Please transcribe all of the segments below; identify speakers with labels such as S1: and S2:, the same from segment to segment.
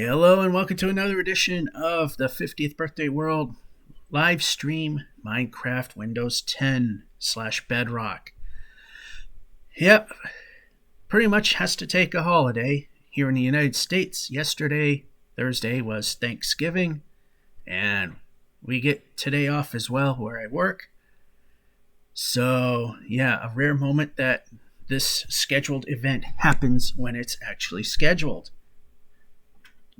S1: Hello and welcome to another edition of the 50th Birthday World live stream Minecraft Windows 10 / Bedrock. Yep, pretty much has to take a holiday here in the United States. Yesterday, Thursday, was Thanksgiving, and we get today off as well where I work. So, yeah, a rare moment that this scheduled event happens when it's actually scheduled.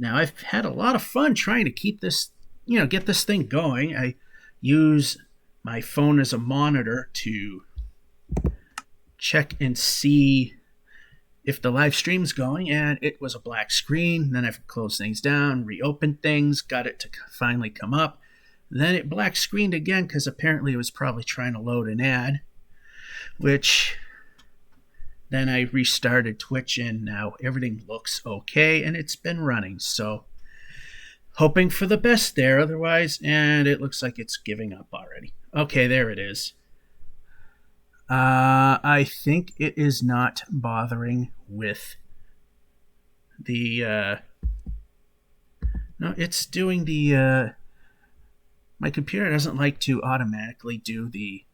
S1: Now, I've had a lot of fun trying to keep this, get this thing going. I use my phone as a monitor to check and see if the live stream's going, and it was a black screen. Then I've closed things down, reopened things, got it to finally come up. Then it black screened again because apparently it was probably trying to load an ad, which then I restarted Twitch and now everything looks okay and it's been running. So hoping for the best there otherwise, and it looks like it's giving up already. Okay, there it is. I think it is not bothering with the no, it's doing the my computer doesn't like to automatically do the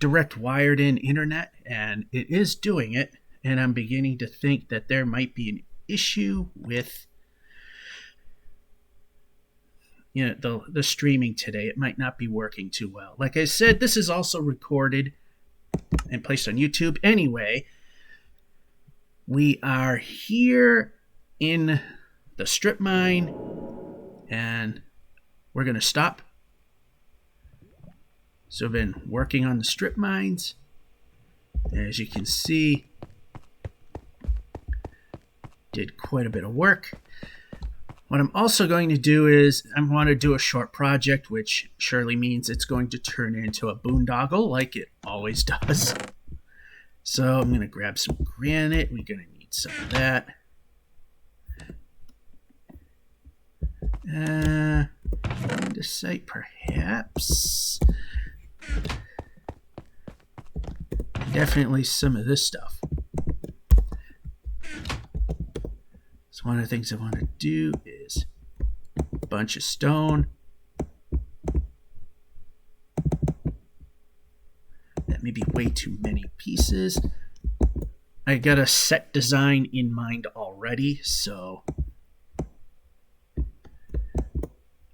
S1: direct wired in internet, and it is doing it, and I'm beginning to think that there might be an issue with the streaming today. It might not be working too well. Like I said, this is also recorded and placed on YouTube. Anyway, we are here in the strip mine, and we're going to stop. So I've been working on the strip mines. As you can see, did quite a bit of work. What I'm also going to do is I want to do a short project, which surely means it's going to turn into a boondoggle like it always does. So I'm going to grab some granite. We're going to need some of that. This site perhaps. Definitely some of this stuff. So one of the things I want to do is a bunch of stone. That may be way too many pieces. I got a set design in mind already, so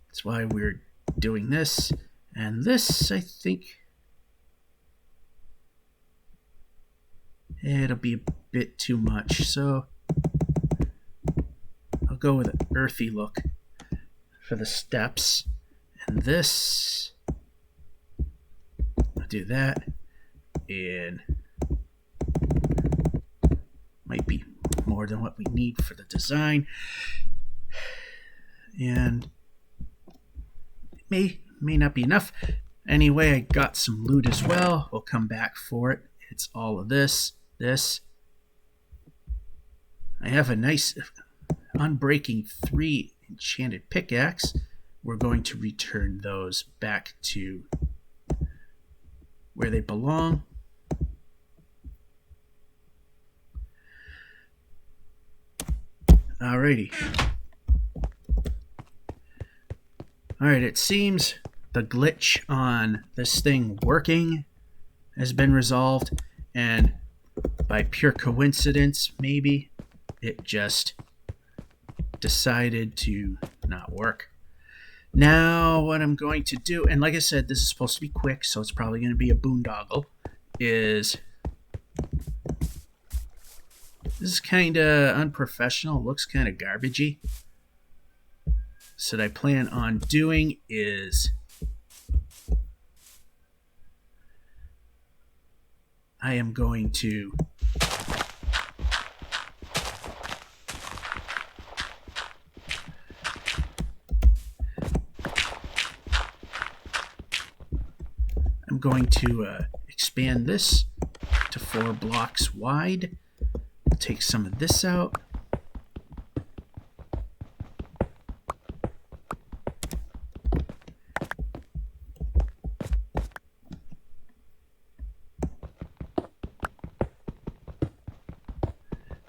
S1: that's why we're doing this. And this, I think, it'll be a bit too much, so I'll go with an earthy look for the steps. And this, I'll do that, and might be more than what we need for the design. And it may not be enough. Anyway, I got some loot as well. We'll come back for it. It's all of this. I have a nice Unbreaking 3 enchanted pickaxe. We're going to return those back to where they belong. Alrighty. Alright, it seems the glitch on this thing working has been resolved, and by pure coincidence, maybe, it just decided to not work. Now, what I'm going to do, and like I said, this is supposed to be quick, so it's probably going to be a boondoggle, is this is kind of unprofessional, looks kind of garbagey. So what I plan on doing is I am going to expand this to 4 blocks wide. Take some of this out.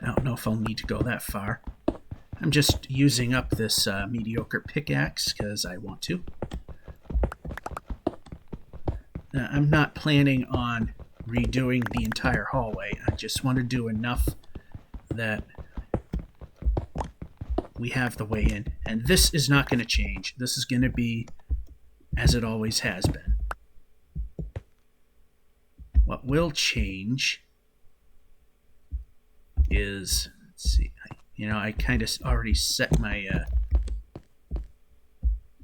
S1: I don't know if I'll need to go that far. I'm just using up this mediocre pickaxe because I want to. I'm not planning on redoing the entire hallway. I just want to do enough that we have the way in. And this is not going to change. This is going to be as it always has been. What will change is, let's see, I kind of already set my,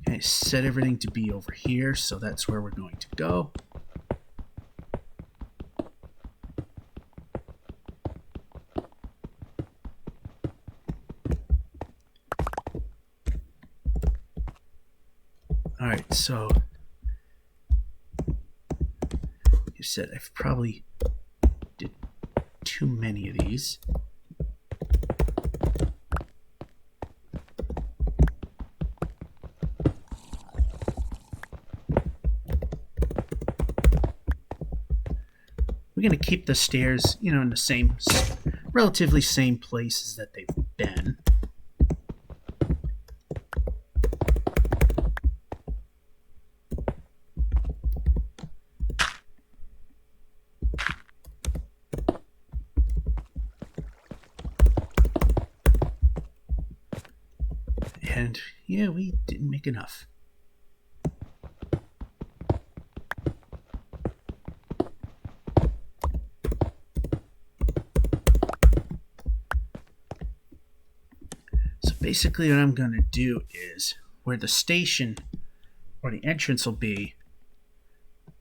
S1: I set everything to be over here, so that's where we're going to go. All right, so you said I've probably did too many of these. We're going to keep the stairs, in the same, relatively same places that they've been. And yeah, we didn't make enough. So basically what I'm going to do is where the station or the entrance will be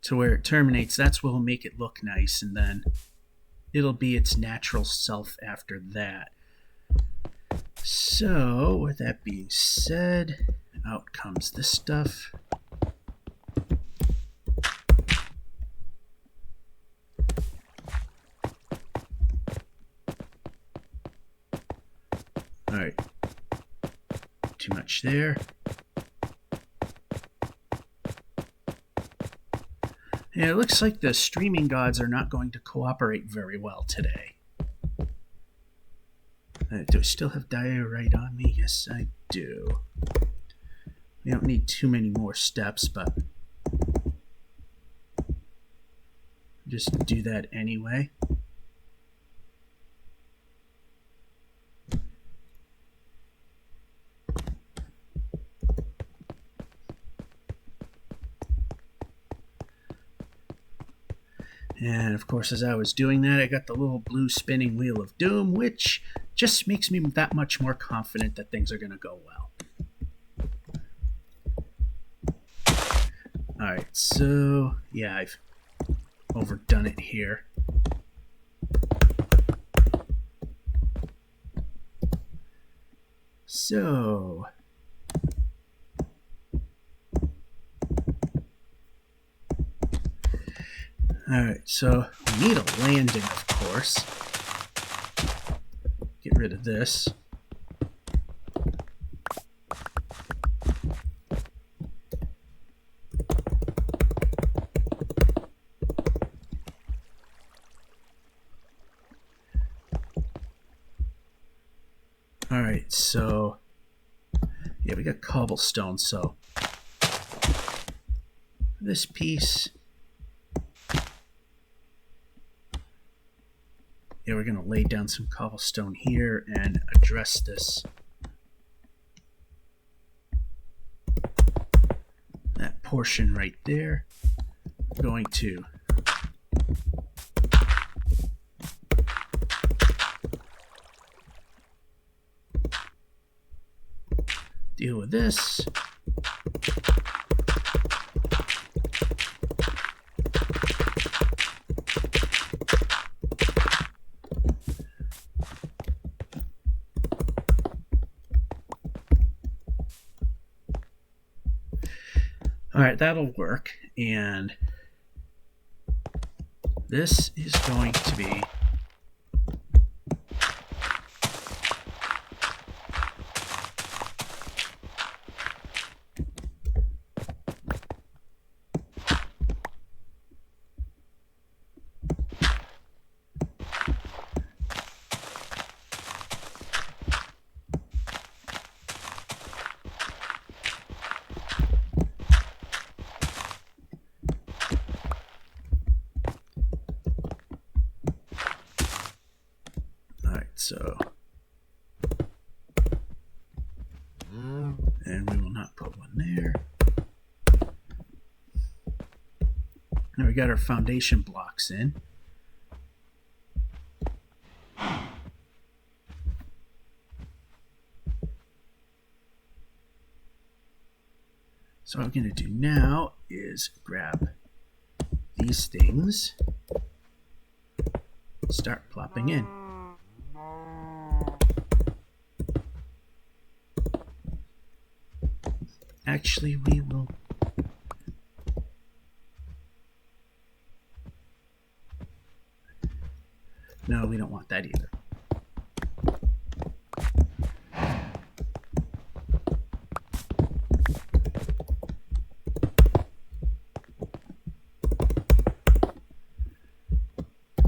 S1: to where it terminates, that's what will make it look nice, and then it'll be its natural self after that. So, with that being said, out comes this stuff. Alright. Too much there. Yeah, it looks like the streaming gods are not going to cooperate very well today. Do I still have diorite on me? Yes, I do. We don't need too many more steps, but just do that anyway. And of course, as I was doing that, I got the little blue spinning wheel of doom, which just makes me that much more confident that things are going to go well. Alright, so yeah, I've overdone it here. So alright, so we need a landing, of course. Get rid of this. Alright, so yeah, we got cobblestone, so this piece, yeah, we're going to lay down some cobblestone here and address this. That portion right there. We're going to deal with this. All right, that'll work. And this is going to be put one there. Now we got our foundation blocks in. So what I'm going to do now is grab these things, start plopping in. Actually, we will... No, we don't want that either.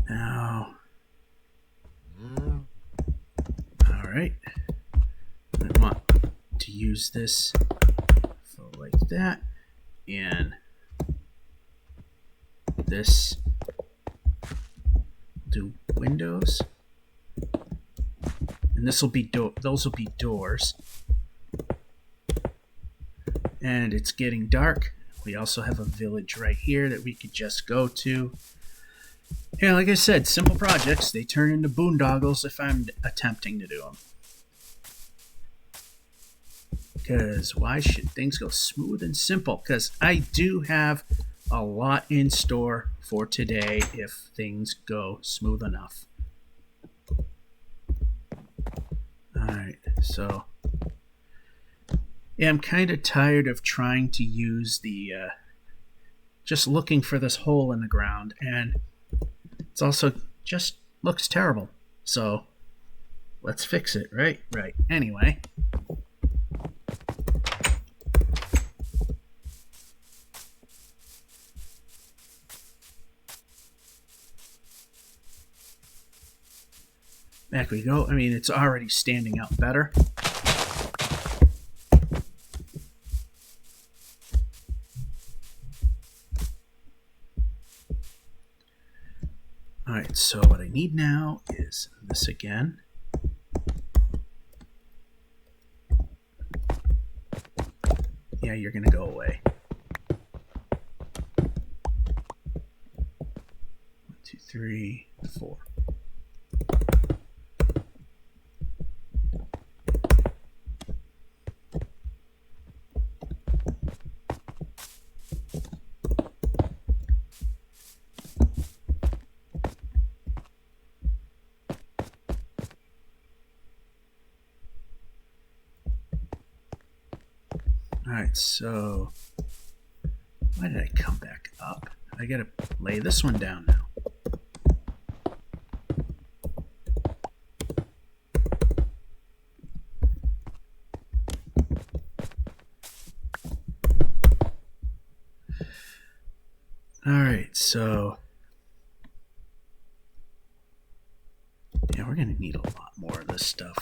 S1: Now, all right. I want to use this for like that, and this do windows, and this will be those will be doors. And it's getting dark. We also have a village right here that we could just go to. Yeah, like I said, simple projects, they turn into boondoggles if I'm attempting to do them. Because why should things go smooth and simple? Because I do have a lot in store for today if things go smooth enough. Alright, so... yeah, I'm kind of tired of trying to use the... just looking for this hole in the ground, and it's also just looks terrible. So, let's fix it, right? Right. Anyway... back we go. I mean, it's already standing out better. Alright, so what I need now is this again. Yeah, you're going to go away. 1, 2, 3, 4. Alright, so why did I come back up? I gotta lay this one down now. Alright, so yeah, we're gonna need a lot more of this stuff.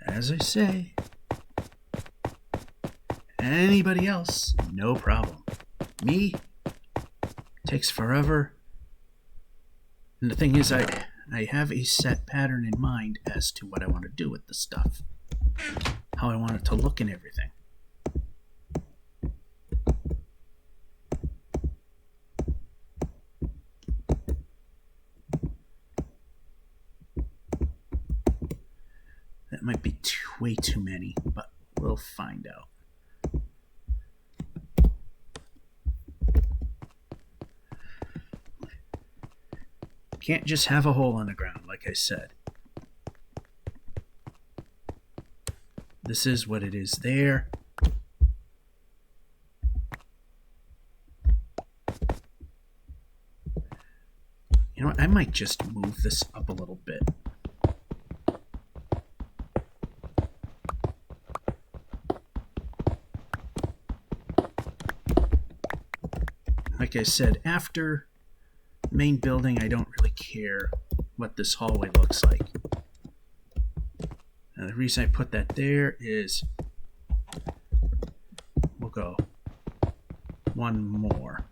S1: As I say, anybody else, no problem. Me, takes forever. And the thing is, I have a set pattern in mind as to what I want to do with the stuff. How I want it to look and everything. That might be way too many, but we'll find out. Can't just have a hole in the ground, like I said. This is what it is there. You know what? I might just move this up a little bit. Like I said, after the main building, I don't really care what this hallway looks like. Now, the reason I put that there is we'll go one more.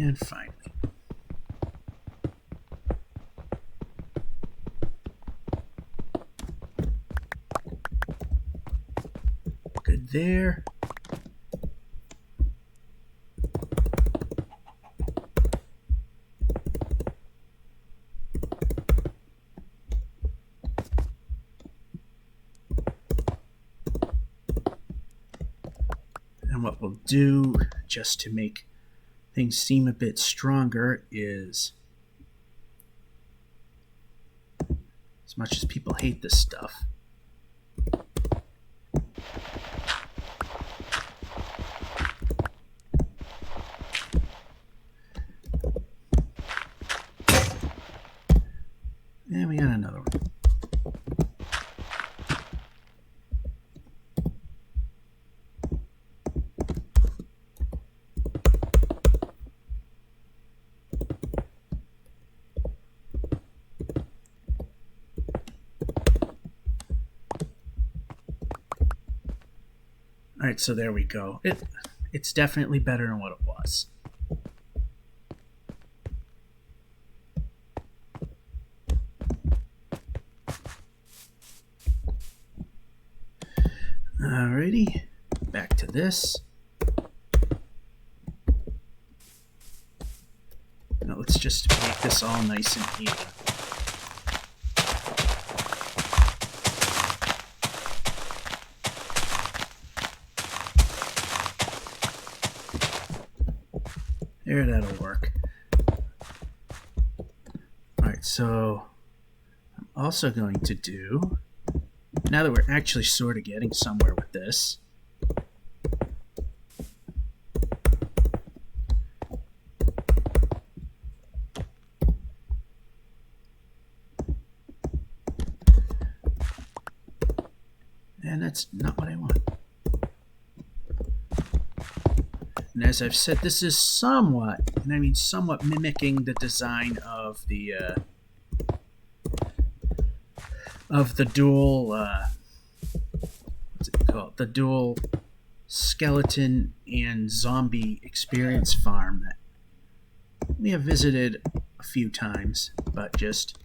S1: And finally. Good there. And what we'll do, just to make things seem a bit stronger, is, as much as people hate this stuff, and we got another one. All right, so there we go. It's definitely better than what it was. Alrighty, back to this. Now let's just make this all nice and even. There, that'll work. Alright, so I'm also going to do, now that we're actually sort of getting somewhere with this, and that's not what I want. And as I've said, this is somewhat, and I mean somewhat, mimicking the design of the dual, what's it called? The dual skeleton and zombie experience farm that we have visited a few times, but just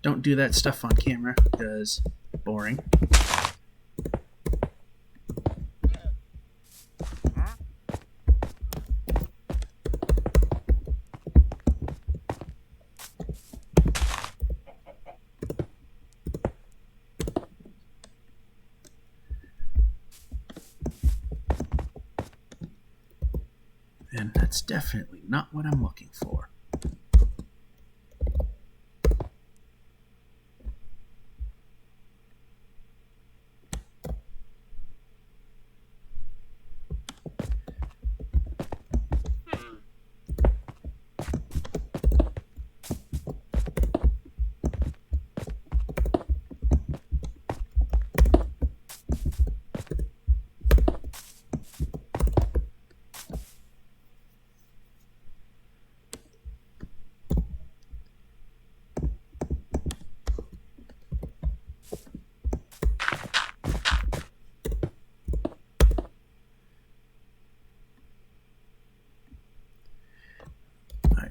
S1: don't do that stuff on camera because boring. And that's definitely not what I'm looking for.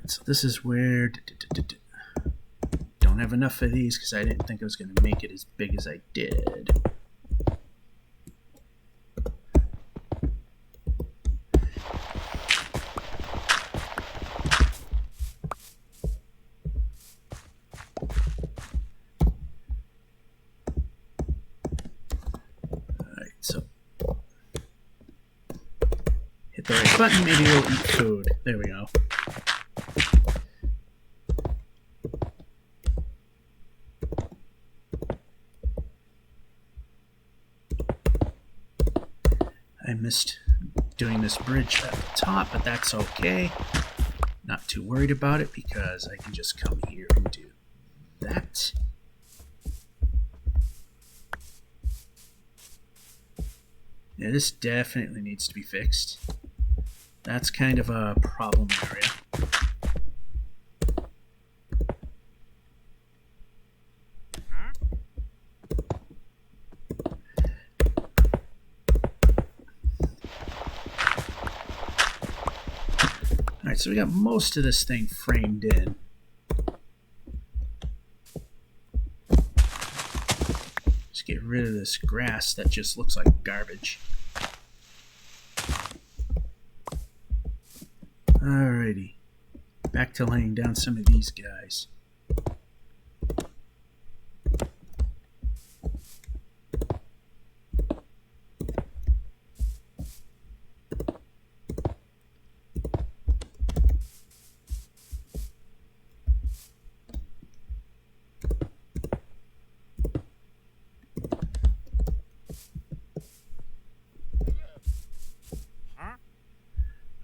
S1: So this is where don't have enough of these because I didn't think I was going to make it as big as I did. Alright, so hit the right button, maybe we'll eat food. There we go. I missed doing this bridge at the top, but that's okay. Not too worried about it because I can just come here and do that. Yeah, this definitely needs to be fixed. That's kind of a problem area. Alright, Alright, so we got most of this thing framed in. Just get rid of this grass that just looks like garbage. Alrighty. Back to laying down some of these guys.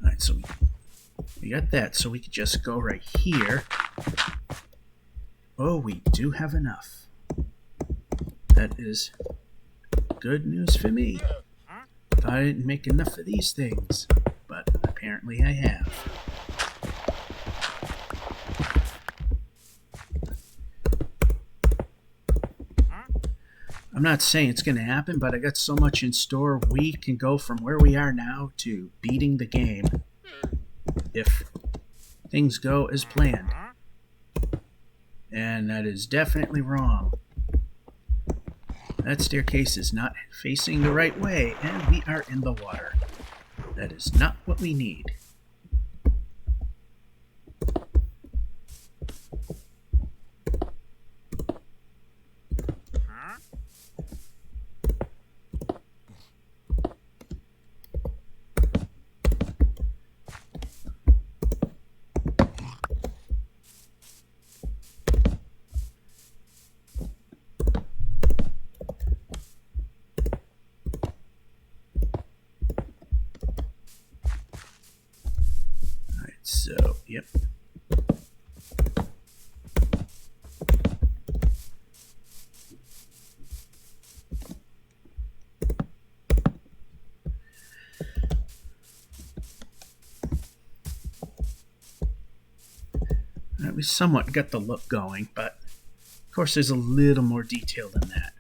S1: Alright, so we got that, so we could just go right here. Oh, we do have enough. That is good news for me. Thought I didn't make enough of these things, but apparently I have. I'm not saying it's going to happen, but I got so much in store. We can go from where we are now to beating the game if things go as planned. And that is definitely wrong. That staircase is not facing the right way, and we are in the water. That is not what we need. So, yep. We somewhat got the look going, but of course there's a little more detail than that.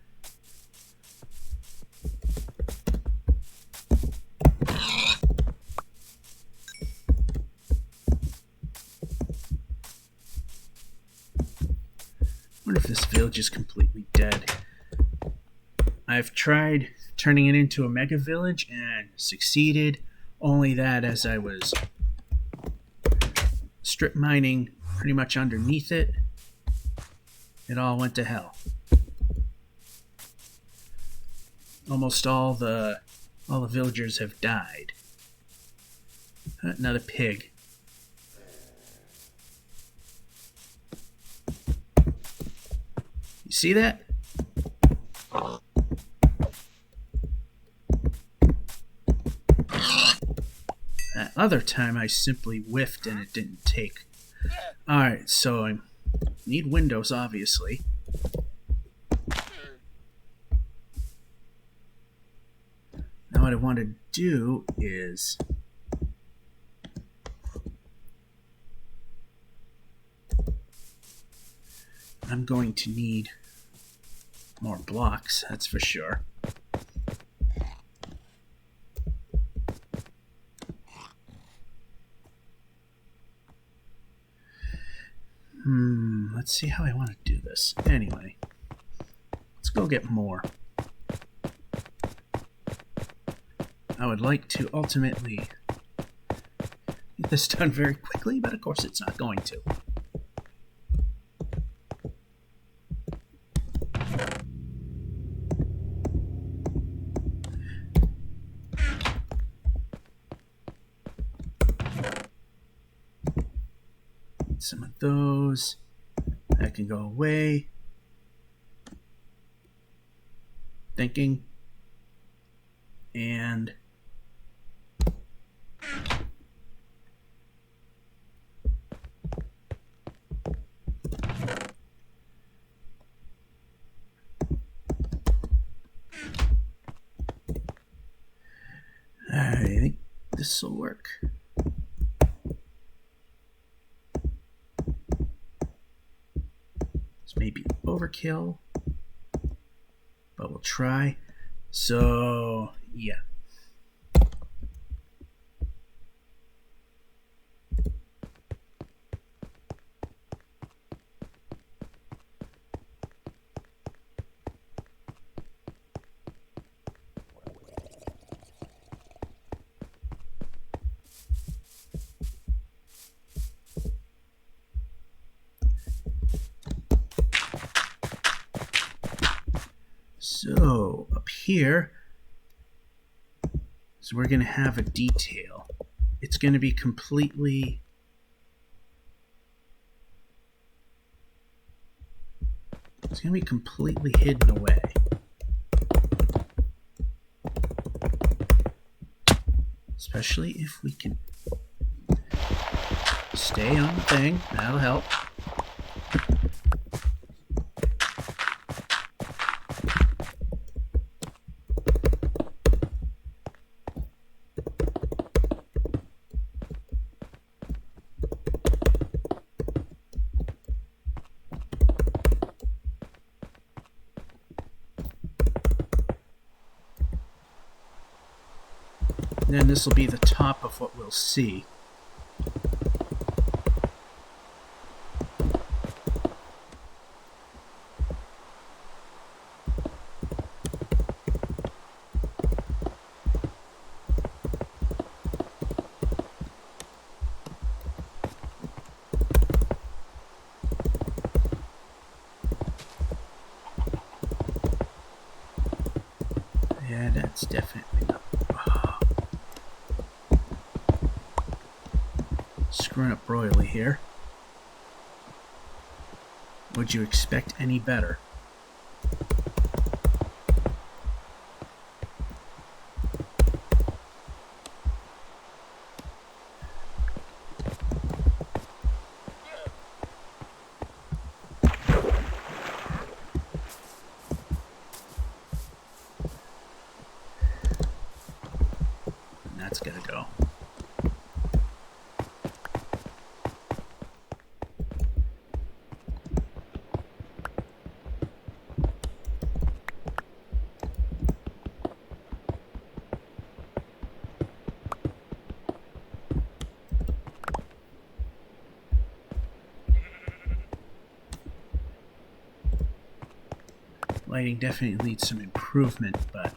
S1: I wonder if this village is completely dead. I've tried turning it into a mega village and succeeded. Only that as I was strip mining pretty much underneath it, it all went to hell. Almost all the villagers have died. Another pig. You see that? That other time I simply whiffed and it didn't take. Alright, so I need windows, obviously. Now what I want to do is I'm going to need more blocks, that's for sure. Let's see how I want to do this. Anyway, let's go get more. I would like to ultimately get this done very quickly, but of course it's not going to. Some of those. That can go away. Thinking. And I think this will work. Maybe overkill, but we'll try. So, yeah. So up here, so we're going to have a detail. It's going to be completely hidden away. Especially if we can stay on the thing, that'll help. Then this will be the top of what we'll see. Yeah, that's definitely not. Screwing up royally here. Would you expect any better? And that's gonna go. Lighting definitely needs some improvement, but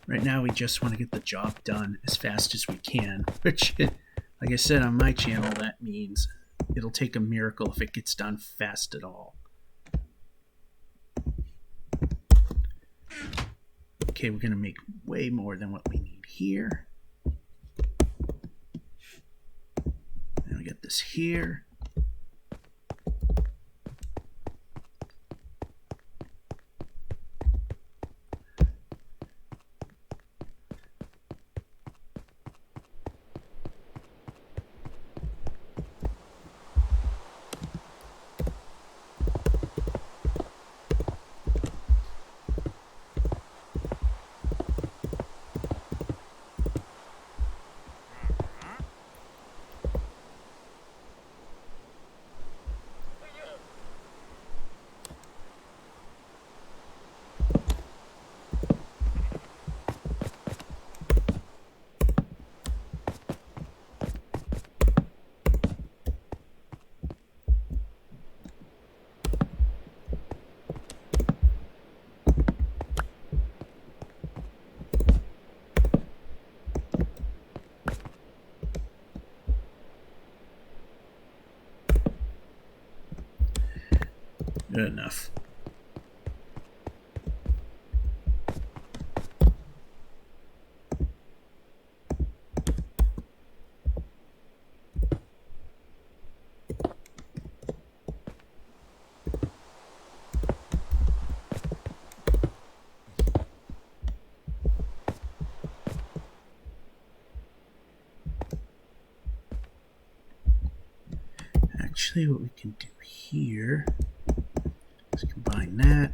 S1: right now we just want to get the job done as fast as we can, which, like I said on my channel, that means it'll take a miracle if it gets done fast at all. Okay, we're going to make way more than what we need here. Then we get this here. Good enough. Actually, what we can do here is combine that.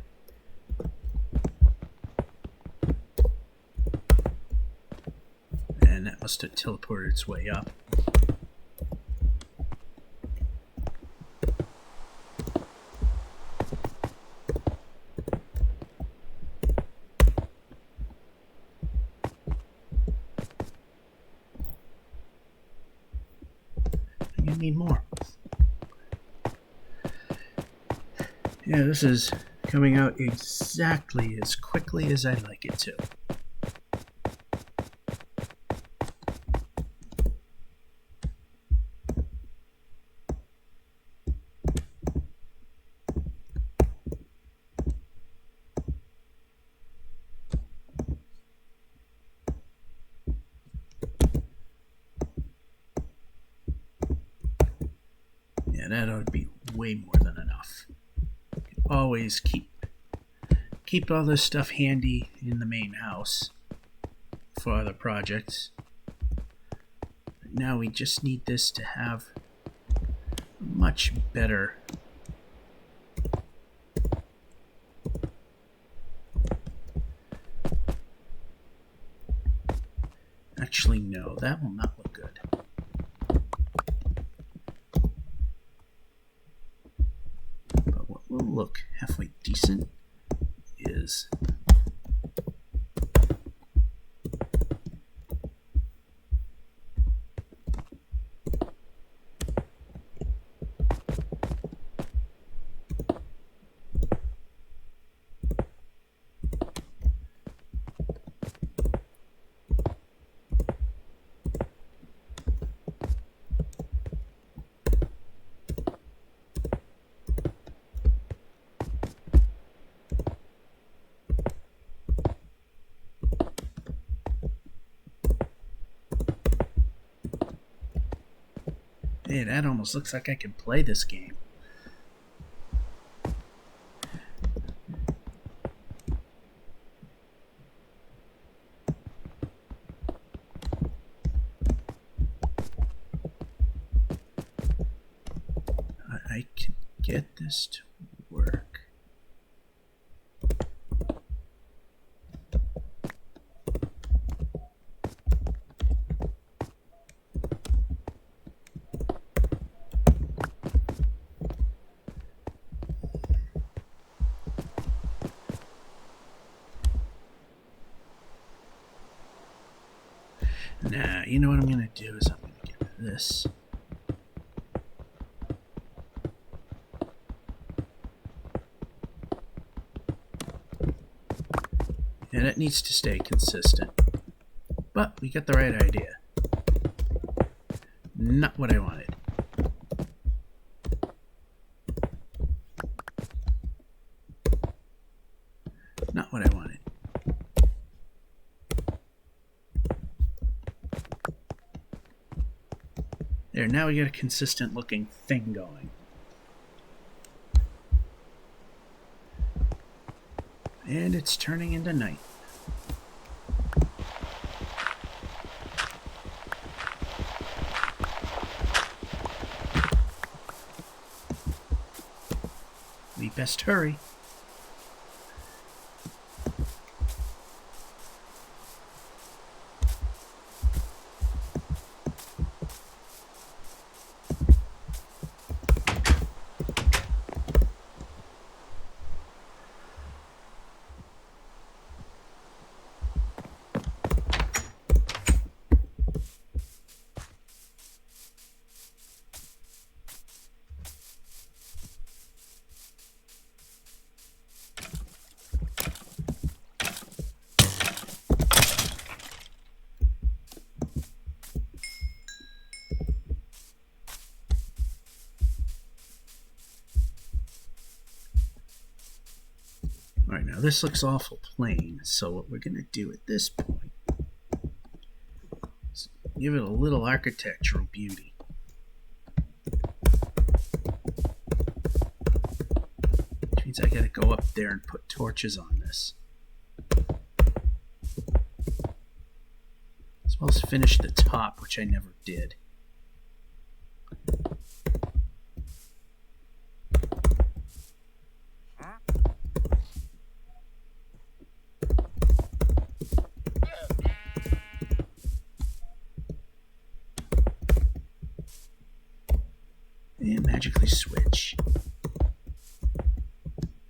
S1: And that must have teleported its way up. I'm gonna need more. Yeah, this is coming out exactly as quickly as I'd like it to. that ought to be way more than enough. Always keep all this stuff handy in the main house for other projects. But now we just need this to have much better actually no, that will not look good. But what will look halfway decent is hey, that almost looks like I can play this game. I can get this to work. Nah, you know what I'm going to do is I'm going to get rid of this. And it needs to stay consistent. But we got the right idea. Not what I wanted. Not what I wanted. There, now we got a consistent looking thing going. And it's turning into night. We best hurry. Alright, now this looks awful plain, so what we're going to do at this point is give it a little architectural beauty. Which means I got to go up there and put torches on this. As well as finish the top, which I never did. And magically switch.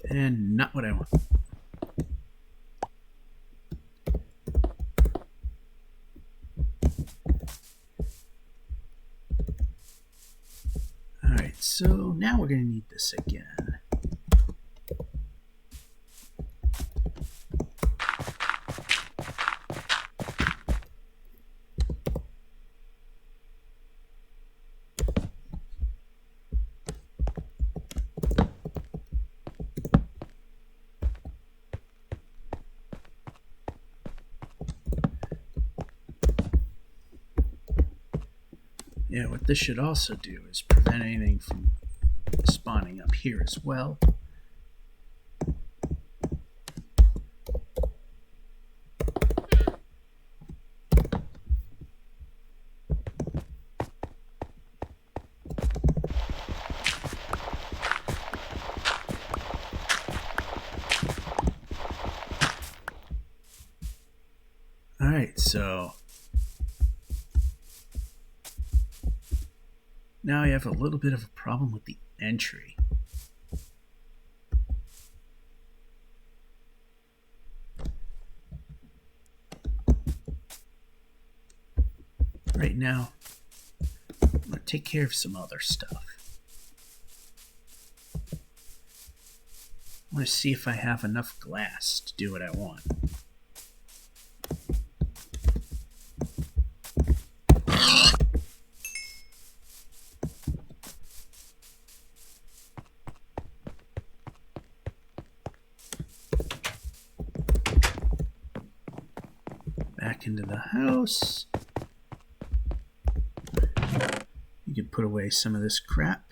S1: And not what I want. Alright, so now we're going to need this again. Yeah, what this should also do is prevent anything from spawning up here as well. Alright, so now I have a little bit of a problem with the entry. Right now, I'm going to take care of some other stuff. I want to see if I have enough glass to do what I want. Back into the house. You can put away some of this crap.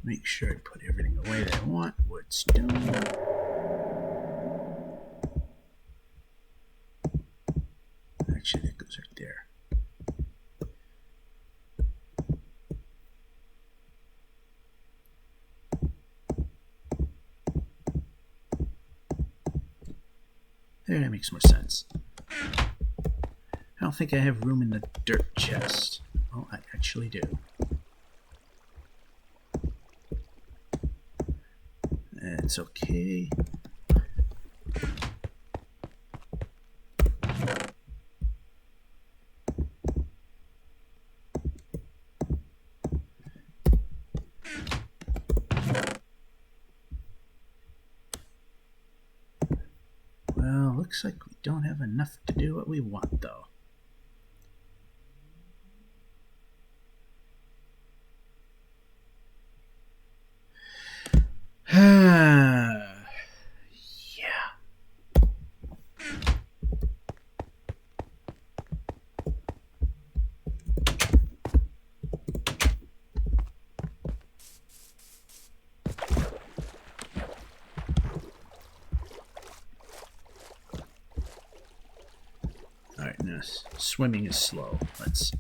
S1: Make sure I put everything away that I want. Wood, stone. Actually, that goes right there. There, that makes more sense. I don't think I have room in the dirt chest. Oh, I actually do. It's okay. Well, looks like we don't have enough to do what we want, though. Swimming is slow. Let's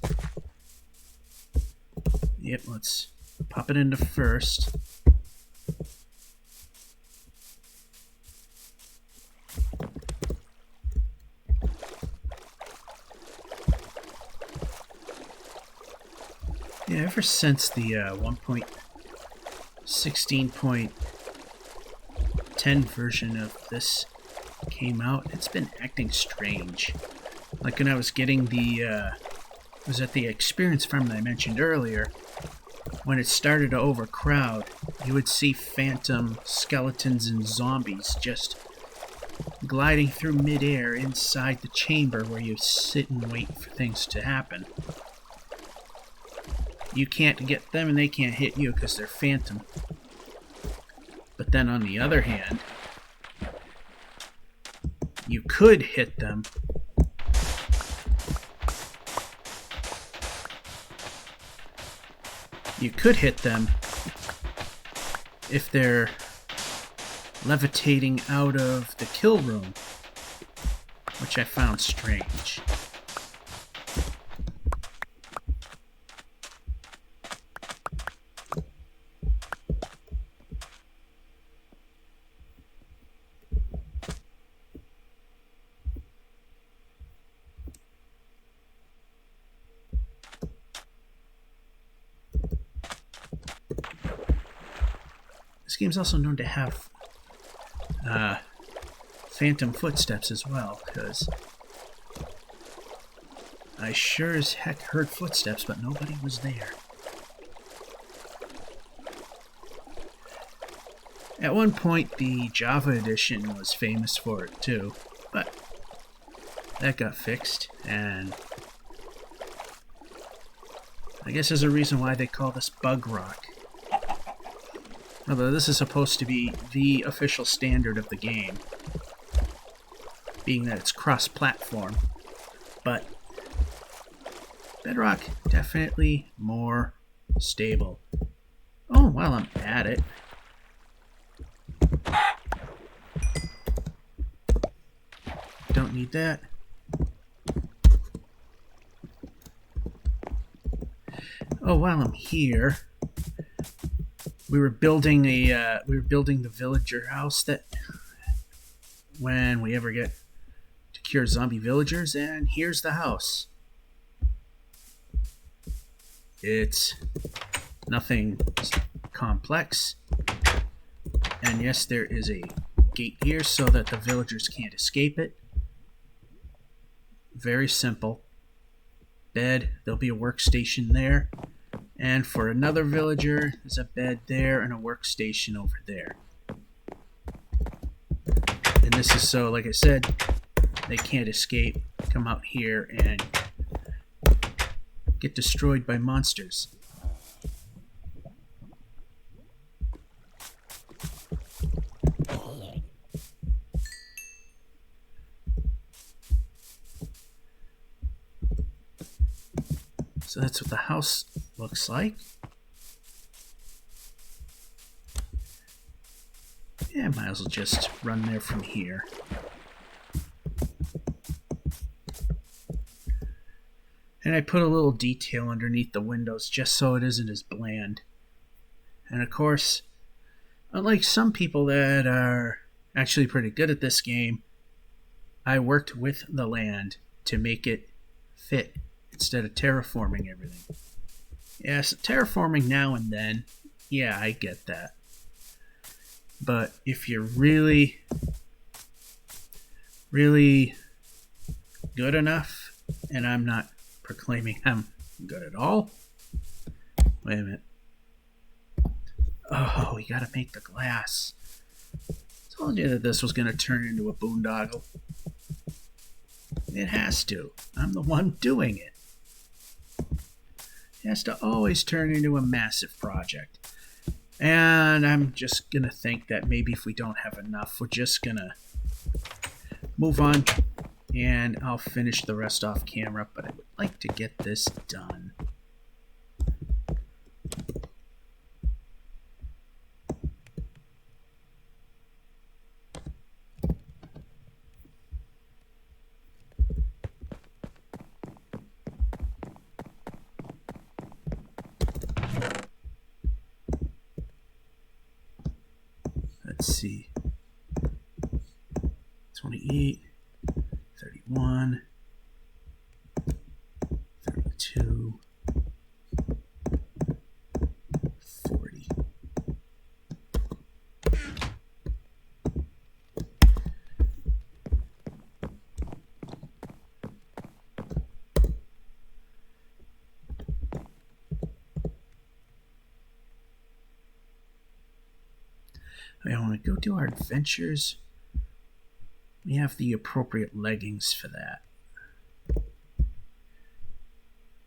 S1: pop it into first. Yeah, ever since the 1.16.10 version of this came out, it's been acting strange. Like when I was getting was at the experience farm that I mentioned earlier, when it started to overcrowd, you would see phantom skeletons and zombies just gliding through midair inside the chamber where you sit and wait for things to happen. You can't get them and they can't hit you because they're phantom. But then on the other hand, you could hit them. You could hit them if they're levitating out of the kill room, which I found strange. This game's also known to have phantom footsteps as well, because I sure as heck heard footsteps, but nobody was there. At one point, the Java edition was famous for it too, but that got fixed, and I guess there's a reason why they call this Bug Rock. Although this is supposed to be the official standard of the game, being that it's cross-platform. But Bedrock, definitely more stable. Oh, while I'm at it, don't need that. Oh, while I'm here, we were building the villager house that when we ever get to cure zombie villagers, and here's the house. It's nothing complex, and yes, there is a gate here so that the villagers can't escape it. Very simple. Bed, there'll be a workstation there. And for another villager, there's a bed there and a workstation over there. And this is so, like I said, they can't escape, come out here and get destroyed by monsters. So that's what the house looks like. Yeah, might as well just run there from here. And I put a little detail underneath the windows just so it isn't as bland. And of course, unlike some people that are actually pretty good at this game, I worked with the land to make it fit instead of terraforming everything. Yes, terraforming now and then, yeah, I get that. But if you're really, really good enough, and I'm not proclaiming I'm good at all. Wait a minute. Oh, we gotta make the glass. Told you that this was gonna turn into a boondoggle. It has to. I'm the one doing it. It has to always turn into a massive project. And I'm just gonna think that maybe if we don't have enough, we're just gonna move on and I'll finish the rest off camera, but I would like to get this done. Let's see. 28, 31, 32, 40. I want to go do our adventures. We have the appropriate leggings for that.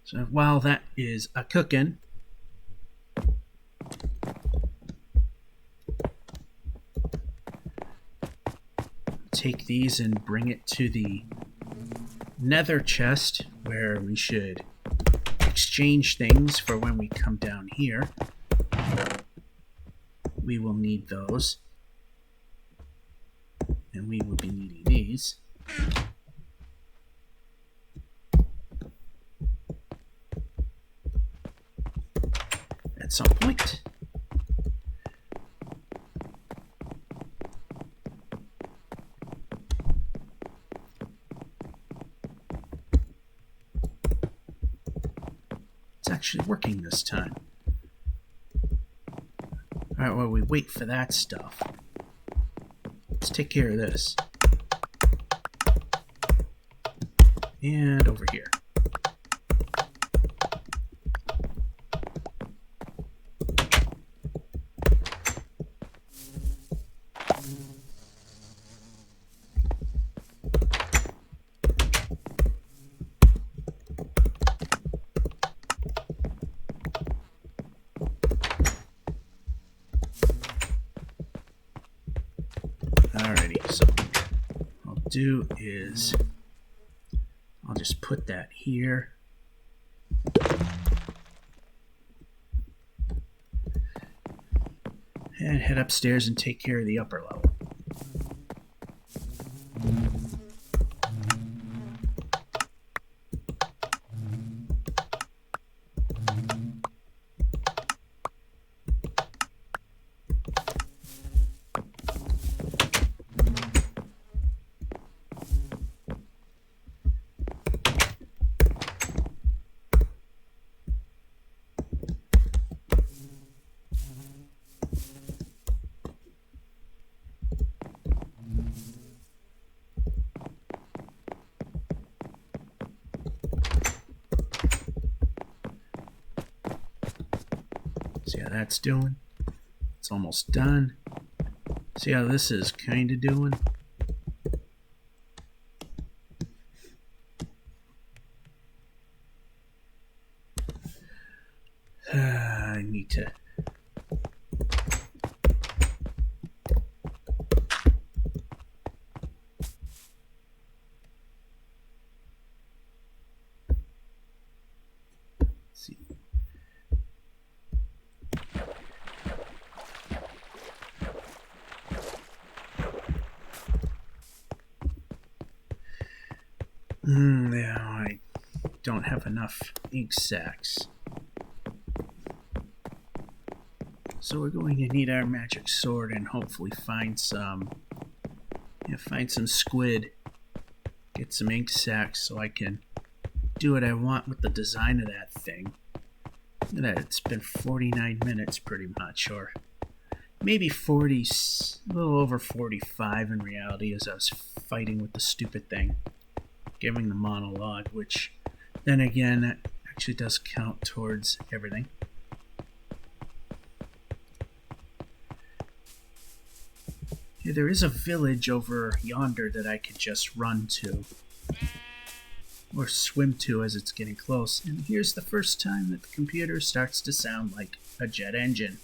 S1: So while that is a cooking, take these and bring it to the nether chest where we should exchange things for when we come down here. We will need those. And we will be needing these. At some point. It's actually working this time. Alright, while we wait for that stuff, let's take care of this. And over here. do is I'll just put that here. And head upstairs and take care of the upper level. See how that's doing? It's almost done. See how this is kind of doing? I need to... see. Yeah, I don't have enough ink sacs. So we're going to need our magic sword and hopefully find some squid. Get some ink sacs so I can do what I want with the design of that thing. Look at that, it's been 49 minutes pretty much, or maybe 40, a little over 45 in reality, as I was fighting with the stupid thing. Giving the monologue, which then again, that actually does count towards everything. Yeah, there is a village over yonder that I could just run to. Or swim to as it's getting close. And here's the first time that the computer starts to sound like a jet engine.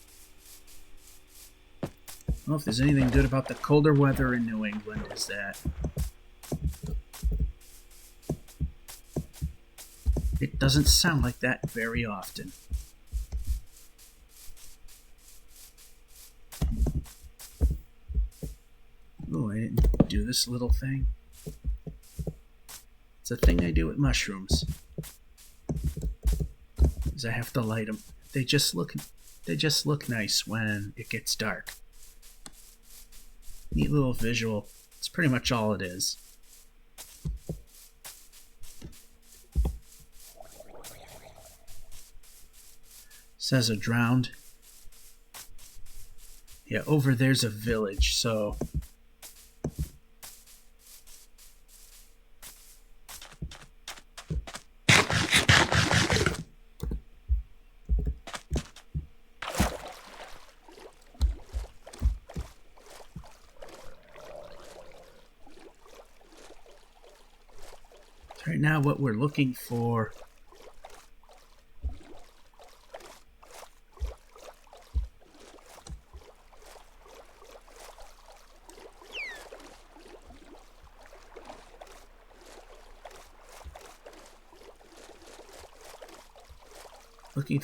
S1: Well, if there's anything good about the colder weather in New England, is that it doesn't sound like that very often. Oh, I didn't do this little thing. It's a thing I do with mushrooms. Is I have to light them. They just look nice when it gets dark. Neat little visual. It's pretty much all it is. Says a drowned. Yeah, over there's a village, so right now what we're looking for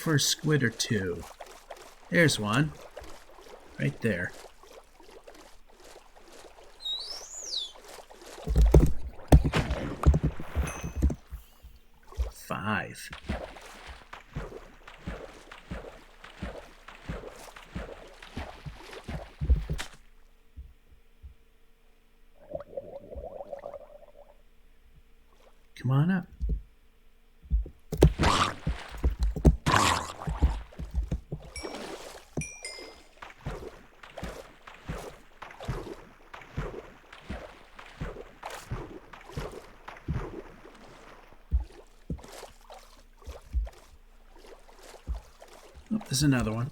S1: a squid or two. There's one. Right there. Five. Come on up. Oh, there's another one.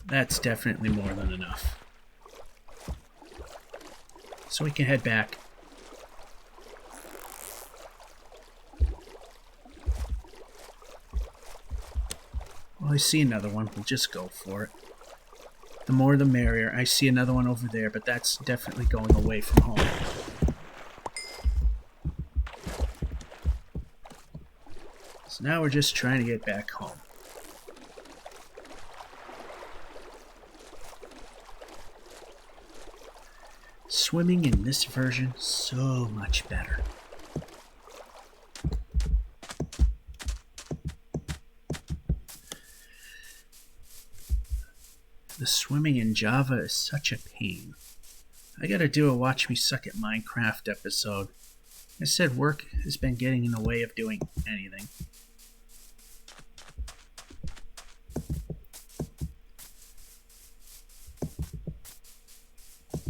S1: That's definitely more than enough. So we can head back. Well, I see another one. We'll just go for it. The more the merrier. I see another one over there, but that's definitely going away from home. So now we're just trying to get back home. Swimming in this version, so much better. The swimming in Java is such a pain. I gotta do a Watch Me Suck at Minecraft episode. I said work has been getting in the way of doing anything.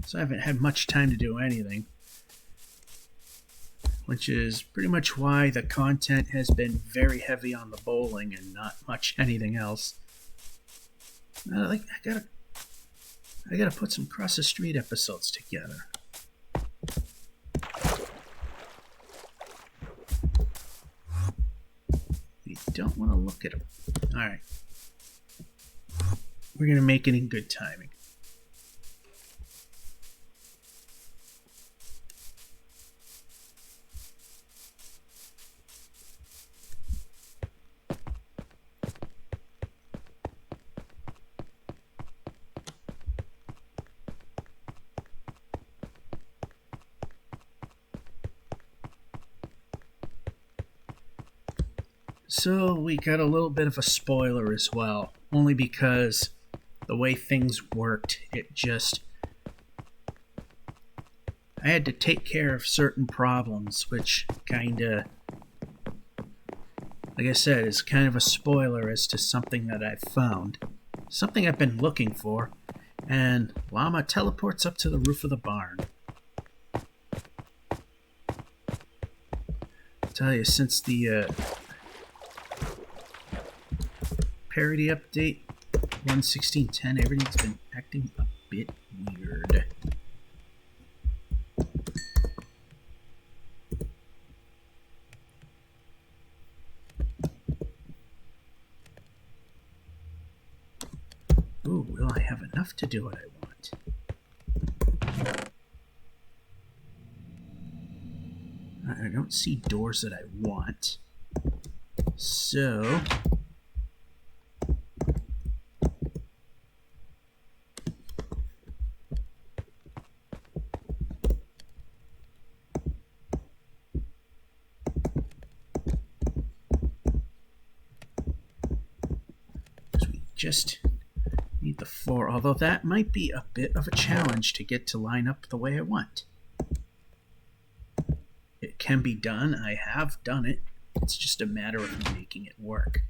S1: So I haven't had much time to do anything. Which is pretty much why the content has been very heavy on the bowling and not much anything else. I gotta put some Cross the Street episodes together. You don't want to look at them. Alright. We're gonna make it in good timing. So we got a little bit of a spoiler as well, only because the way things worked, I had to take care of certain problems, which kinda, like I said, is kind of a spoiler as to something that I've found. Something I've been looking for, and Llama teleports up to the roof of the barn. I'll tell you, since the parody update 1.16.10, everything's been acting a bit weird. Ooh, will I have enough to do what I want? I don't see doors that I want. So just need the floor, although that might be a bit of a challenge to get to line up the way I want. It can be done. I have done it. It's just a matter of making it work.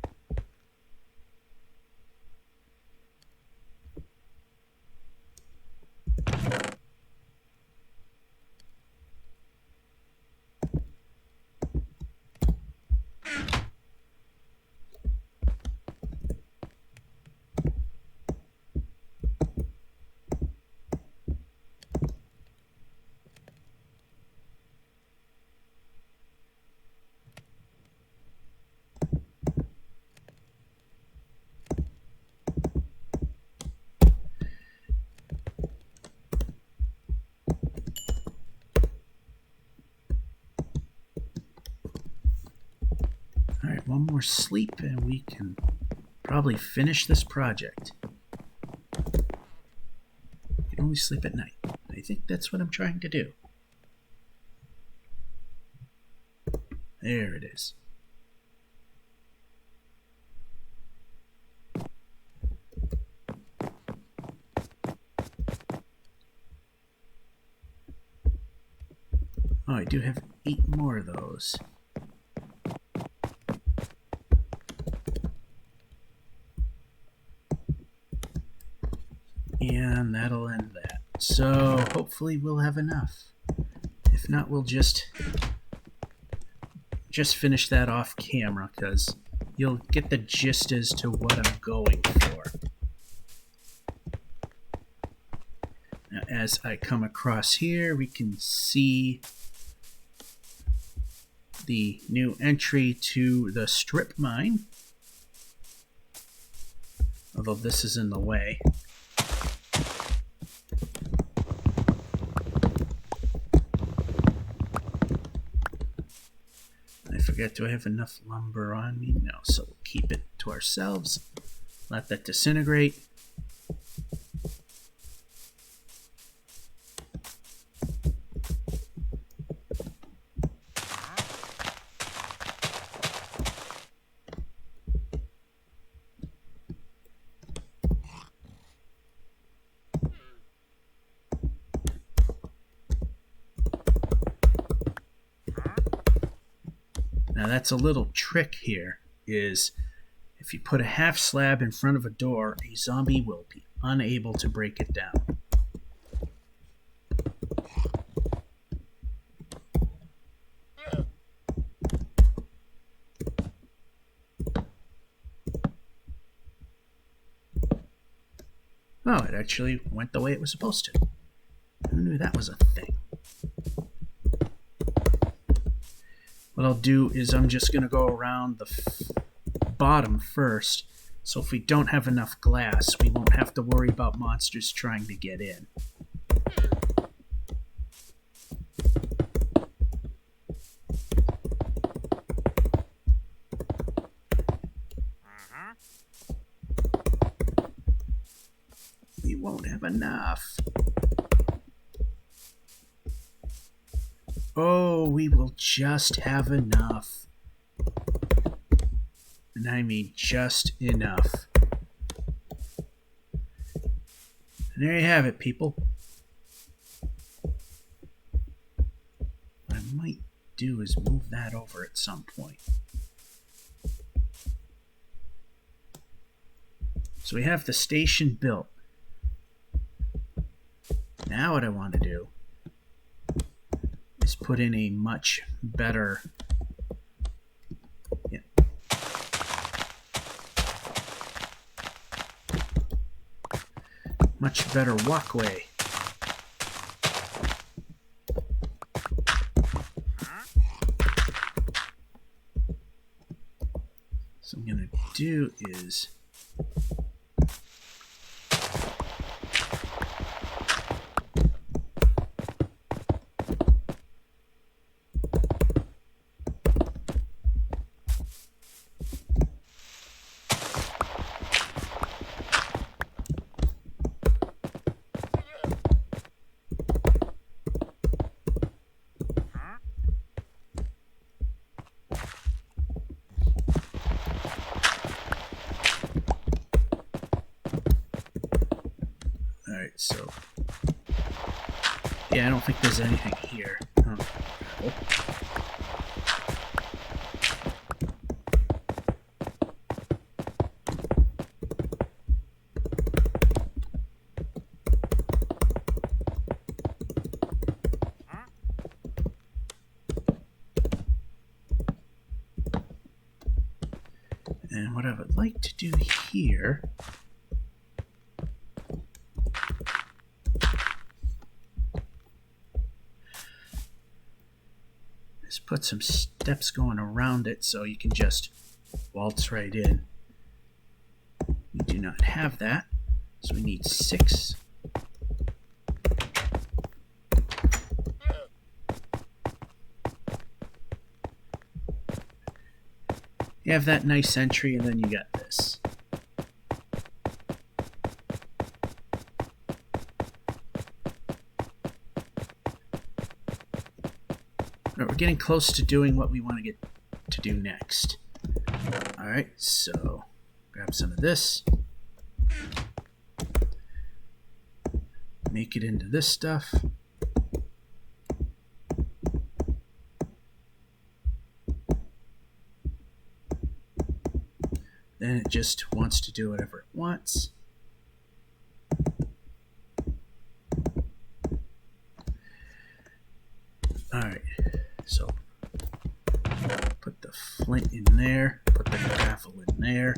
S1: Alright, one more sleep and we can probably finish this project. You can only sleep at night. I think that's what I'm trying to do. There it is. Oh, I do have 8 more of those. And that'll end that. So hopefully we'll have enough. If not, we'll just finish that off camera, because you'll get the gist as to what I'm going for. Now, as I come across here, we can see the new entry to the strip mine. Although this is in the way. I forget, do I have enough lumber on me? No, so we'll keep it to ourselves. Let that disintegrate. Now that's a little trick here, is if you put a half slab in front of a door, a zombie will be unable to break it down. Oh, it actually went the way it was supposed to. Who knew that was a thing? What I'll do is I'm just going to go around the bottom first, so if we don't have enough glass, we won't have to worry about monsters trying to get in. We won't have enough. Oh, we will just have enough. And I mean just enough. And there you have it, people. What I might do is move that over at some point. So we have the station built. Now what I want to do is put in a much better... much better walkway. So what I'm going to do is... Alright, so... yeah, I don't think there's anything here. Oh. And what I would like to do here is put some steps going around it so you can just waltz right in. We do not have that, so we need 6. You have that nice entry, and then you got this. Alright, we're getting close to doing what we want to get to do next. Alright, so grab some of this. Make it into this stuff. Then it just wants to do whatever it wants. Alright, so put the flint in there, put the gravel in there,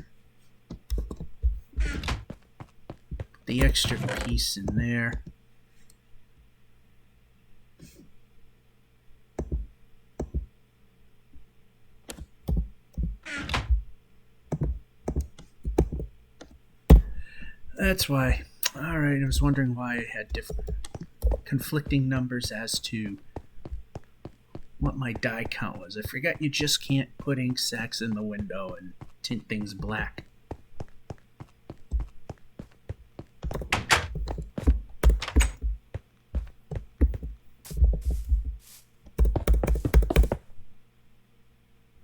S1: put the extra piece in there. That's why. Alright, I was wondering why I had different conflicting numbers as to what my die count was. I forgot you just can't put ink sacs in the window and tint things black.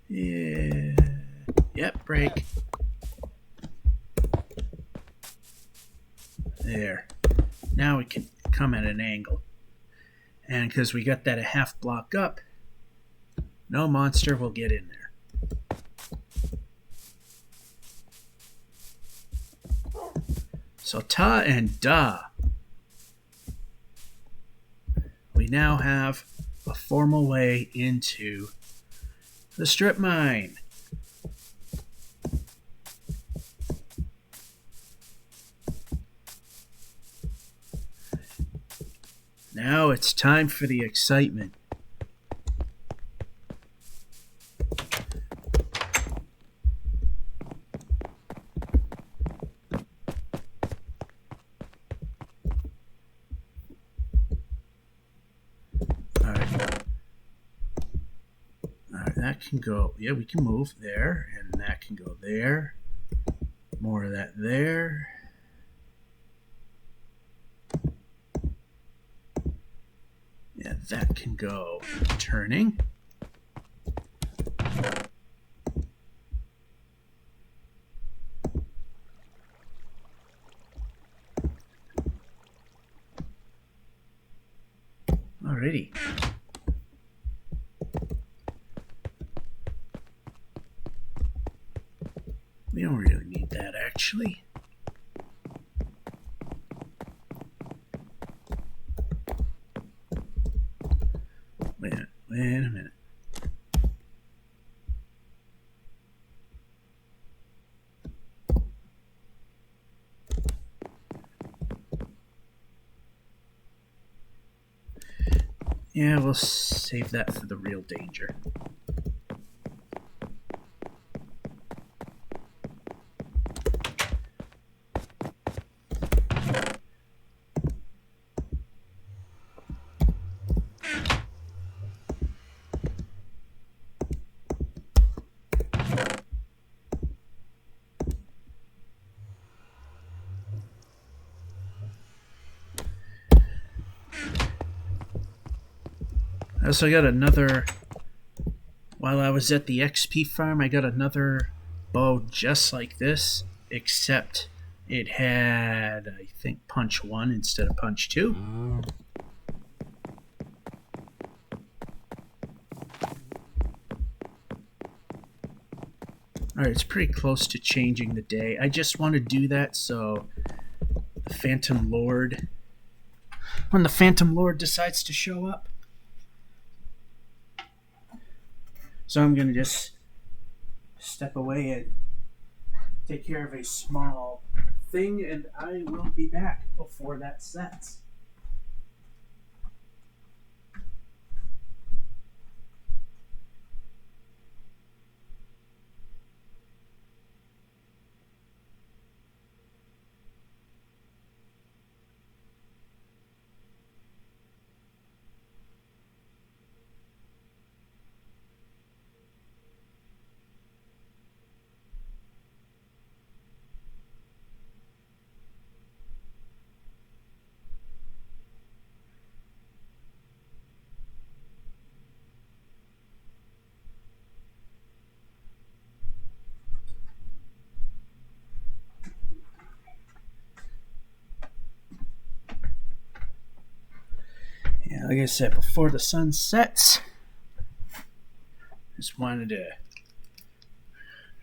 S1: Yeah. Yep, break. There. Now we can come at an angle. And because we got that a half block up, no monster will get in there. So ta and da. We now have a formal way into the strip mine. Now it's time for the excitement. Alright, that can go. Yeah, we can move there, and that can go there. More of that there. Yeah, that can go turning. Alrighty. We don't really need that, actually. Wait a minute. Yeah, we'll save that for the real danger. I also got another, while I was at the XP farm, I got another bow just like this, except it had, I think, punch 1 instead of punch 2. Alright, it's pretty close to changing the day. I just want to do that so the Phantom Lord, when the Phantom Lord decides to show up. So I'm going to just step away and take care of a small thing, and I will be back before that sets. Yeah, like I said, before the sun sets, just wanted to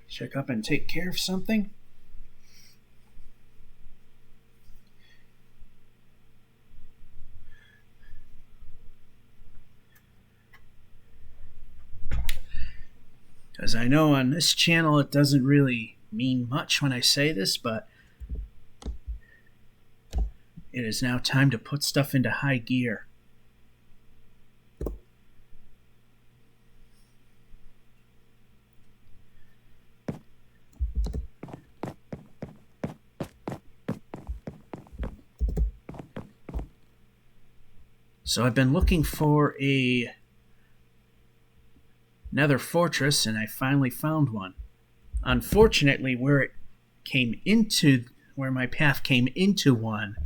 S1: check up and take care of something. Because I know on this channel it doesn't really mean much when I say this, but it is now time to put stuff into high gear. So I've been looking for a nether fortress, and I finally found one. Unfortunately, where my path came into one,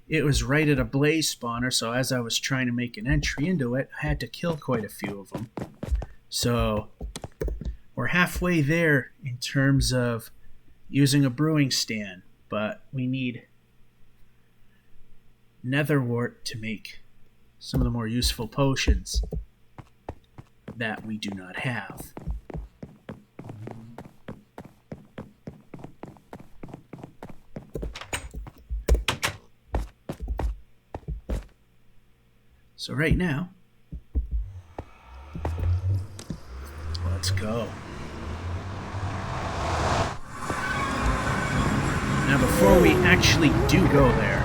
S1: it was right at a blaze spawner, so as I was trying to make an entry into it, I had to kill quite a few of them. So we're halfway there in terms of using a brewing stand, but we need nether wart to make some of the more useful potions that we do not have. So right now, let's go. Now before we actually do go there,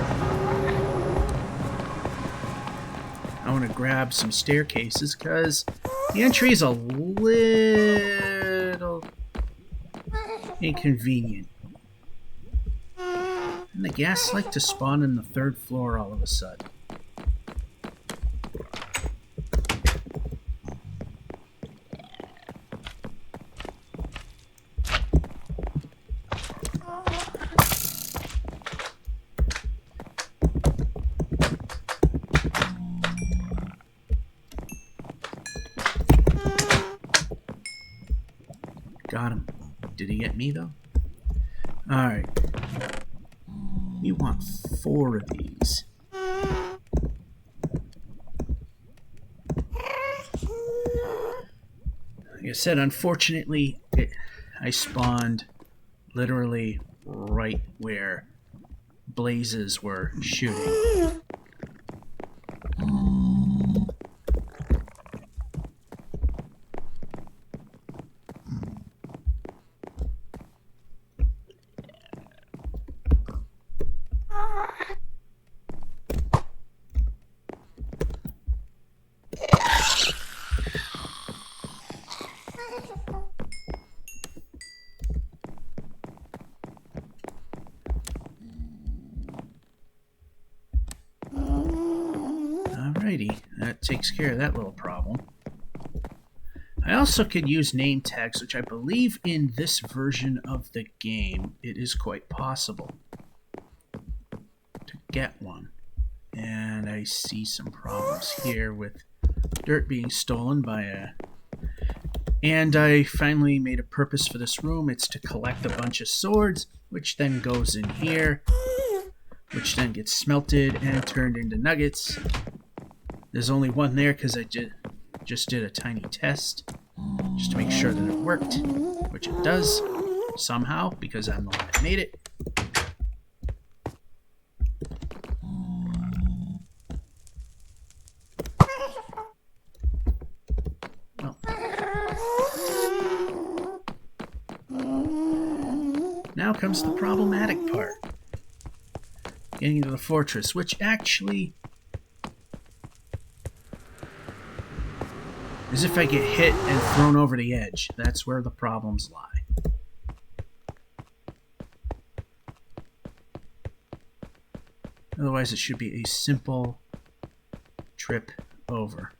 S1: I want to grab some staircases because the entry is a little inconvenient. And the ghast like to spawn in the 3rd floor all of a sudden. Got him. Did he get me, though? Alright. You want 4 of these. Like I said, unfortunately, I spawned literally right where blazes were shooting. Alrighty, that takes care of that little problem. I also could use name tags, which I believe in this version of the game it is quite possible to get one. And I see some problems here with dirt being stolen by a... And I finally made a purpose for this room. It's to collect a bunch of swords, which then goes in here, which then gets smelted and turned into nuggets. There's only one there because I just did a tiny test just to make sure that it worked, which it does somehow because I'm the one that made it. Now comes the problematic part. Getting into the fortress, which actually is if I get hit and thrown over the edge. That's where the problems lie. Otherwise, it should be a simple trip over.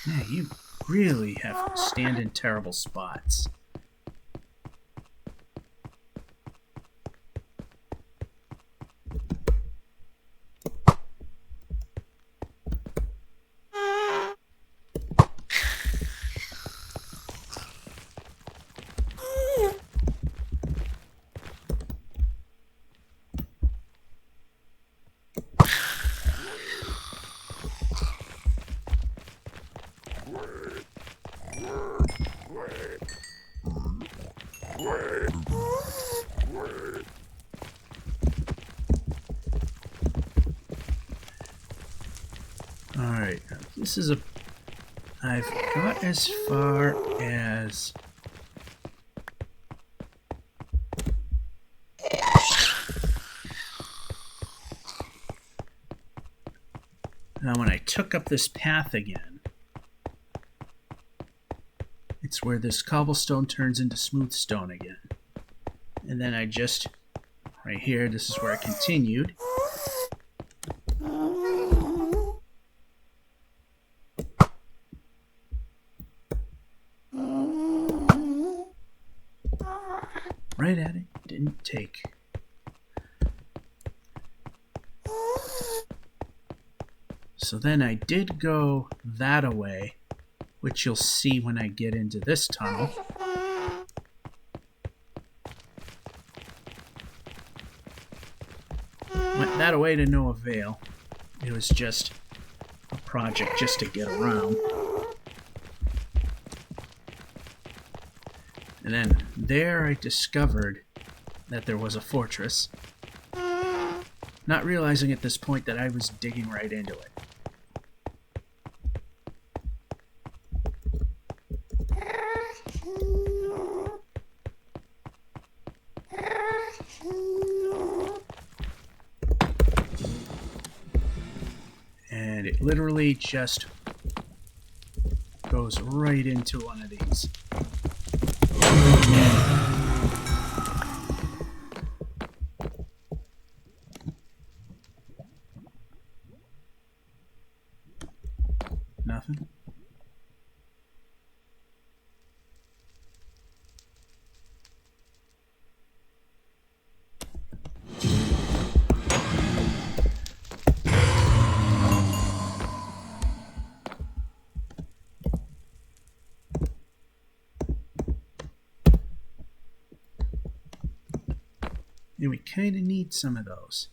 S1: Yeah, you really have to stand in terrible spots. Alright, this is a... I've got as far as Now when I took up this path again, it's where this cobblestone turns into smooth stone again. And then I just, right here, this is where I continued. Right at it, didn't take. So then I did go that way, which you'll see when I get into this tunnel. Went that away to no avail. It was just a project just to get around. And then there I discovered that there was a fortress, not realizing at this point that I was digging right into it. And it literally just goes right into one of these. Nothing. And we kind of need some of those.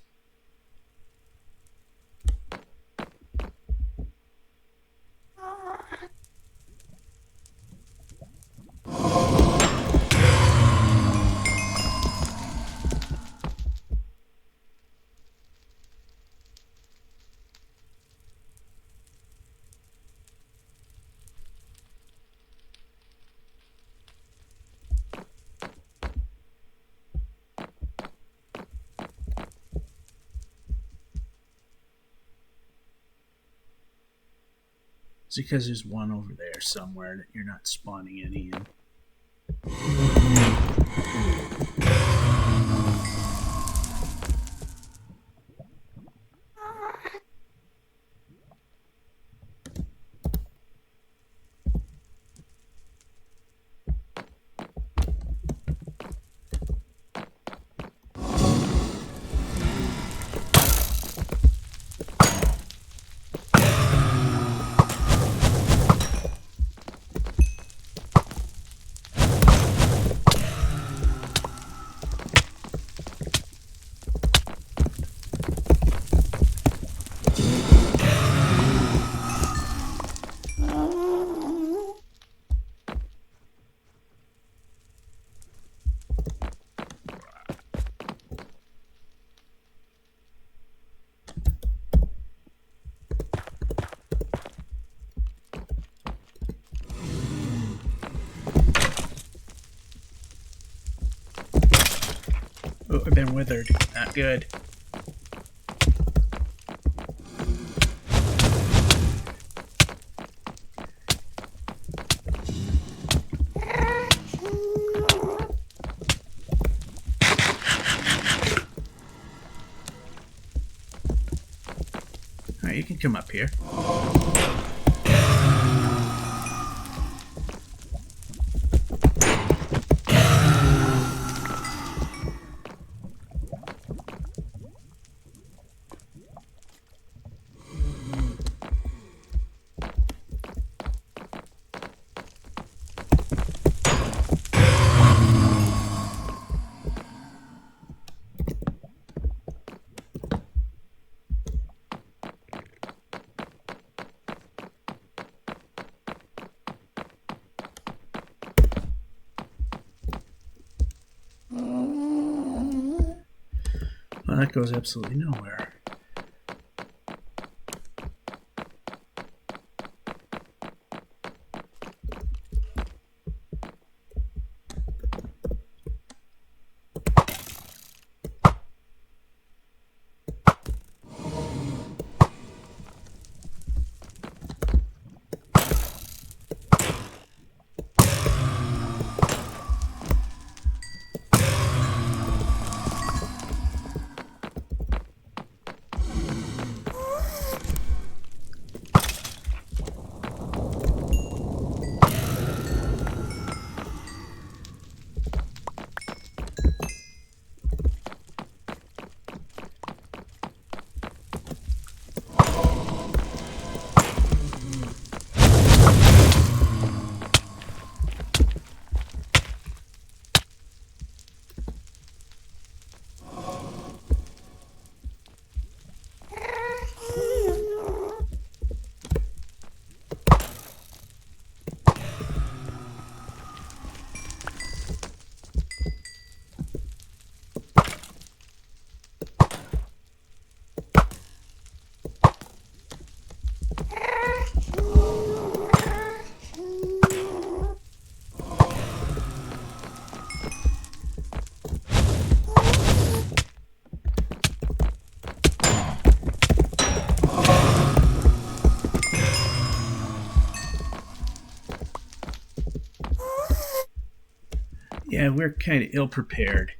S1: It's because there's one over there somewhere that you're not spawning any in. Oh, I've been withered. Not good. Alright, you can come up here. Well, that goes absolutely nowhere. Yeah, we're kind of ill-prepared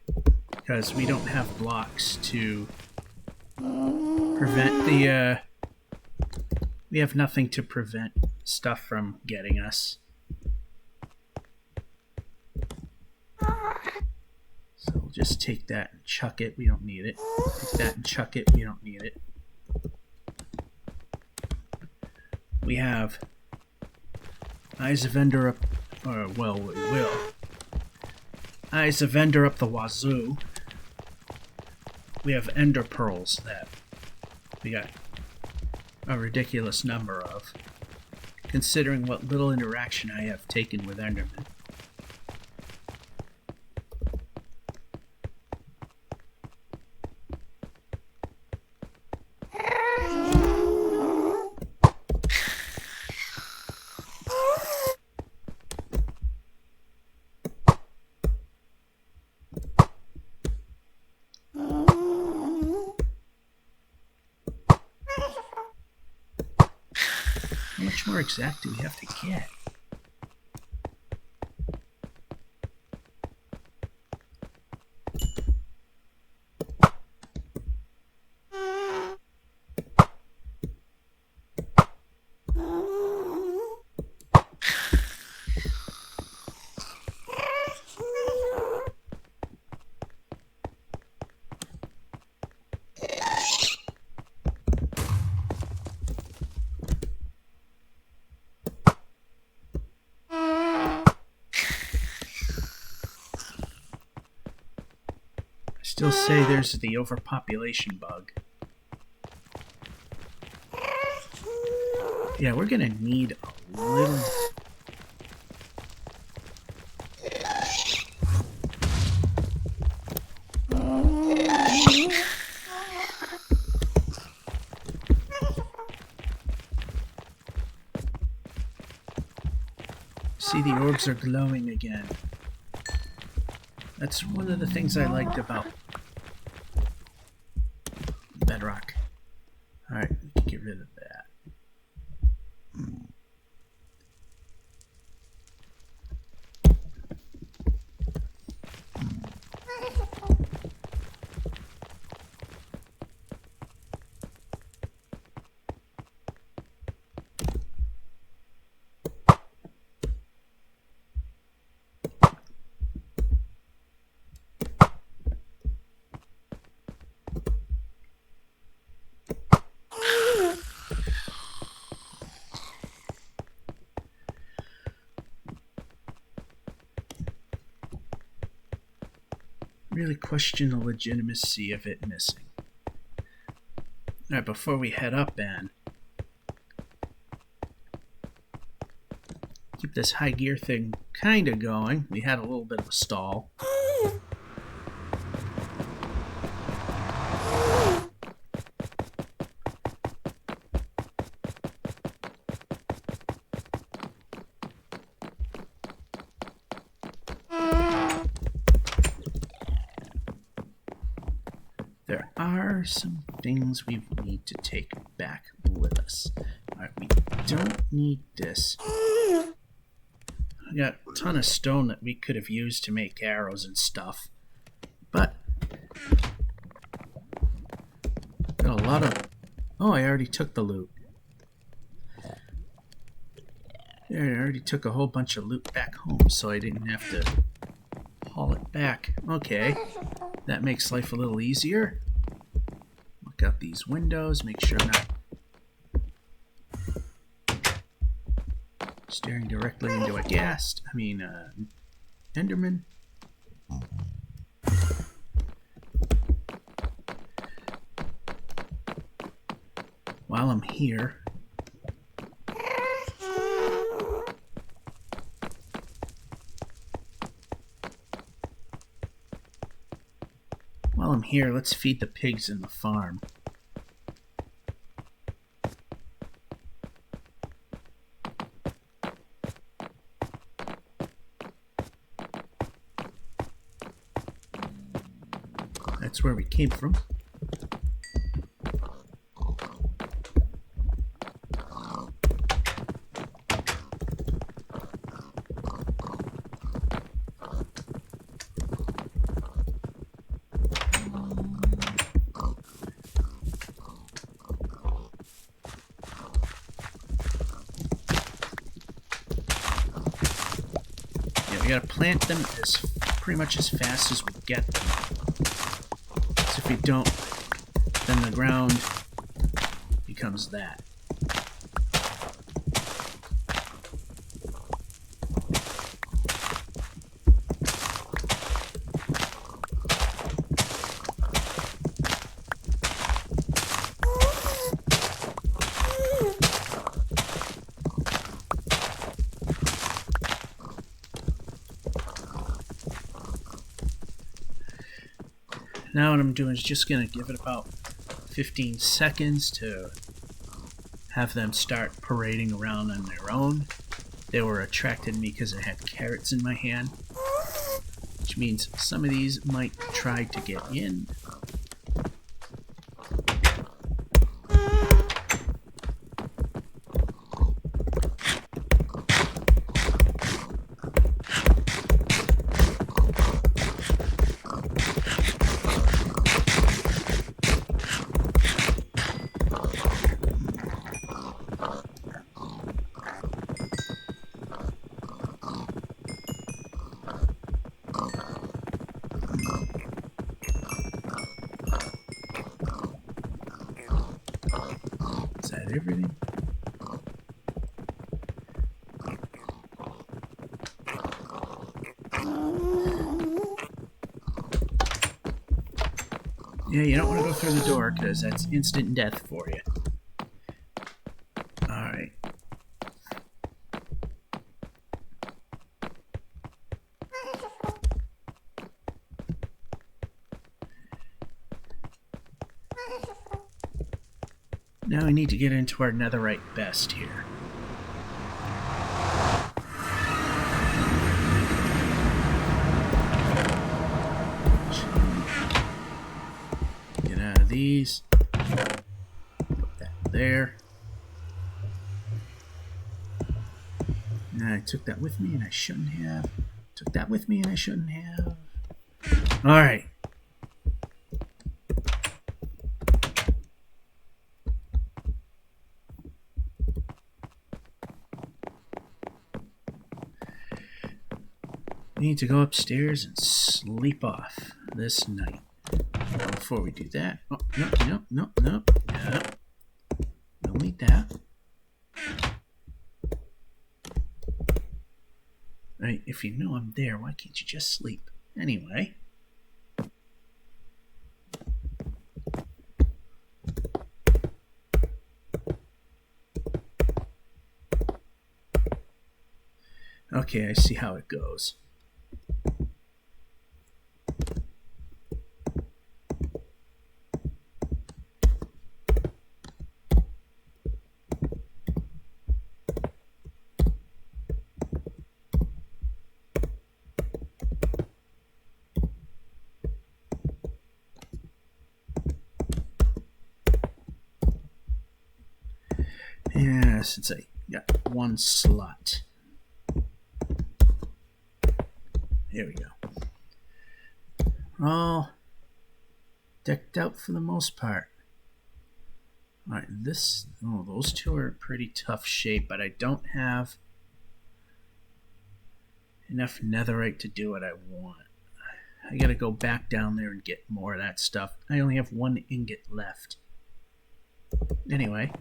S1: because we don't have blocks to prevent the, we have nothing to prevent stuff from getting us. So we'll just take that and chuck it. We don't need it. Take that and chuck it. We don't need it. We have Eyes of Ender up, or well, we will. Eyes of Ender up the wazoo. We have Ender Pearls that we got a ridiculous number of, considering what little interaction I have taken with Enderman. How much more exact do we have to get? Still say there's the overpopulation bug. Yeah, we're gonna need a little... See, the orbs are glowing again. That's one of the things I liked about Bedrock. Alright, we can get rid of that. Really question the legitimacy of it missing. Alright, before we head up, Ben, keep this high gear thing kind of going. We had a little bit of a stall. There are some things we need to take back with us. Alright, we don't need this. We got a ton of stone that we could have used to make arrows and stuff. But got a lot of... Oh, I already took the loot. Yeah, I already took a whole bunch of loot back home, so I didn't have to haul it back. Okay. That makes life a little easier. Look out these windows, make sure I'm not staring directly into a Enderman. While I'm here, let's feed the pigs in the farm. That's where we came from. We gotta plant them as pretty much as fast as we get them. So if we don't, then the ground becomes that. Now what I'm doing is just going to give it about 15 seconds to have them start parading around on their own. They were attracted to me because I had carrots in my hand, which means some of these might try to get in. Is that everything? Yeah, you don't want to go through the door because that's instant death for you. Alright. Now we need to get into our netherite vest here. Get out of these. Put that there. I took that with me and I shouldn't have. Took that with me and I shouldn't have. Alright. We need to go upstairs and sleep off this night. Before we do that... Oh, no. Don't need that. Right, if you know I'm there, why can't you just sleep? Anyway. Okay, I see how it goes. Yeah, since I got one slot. Here we go. All decked out for the most part. Alright, those two are in pretty tough shape, but I don't have enough netherite to do what I want. I gotta go back down there and get more of that stuff. I only have one ingot left. Anyway.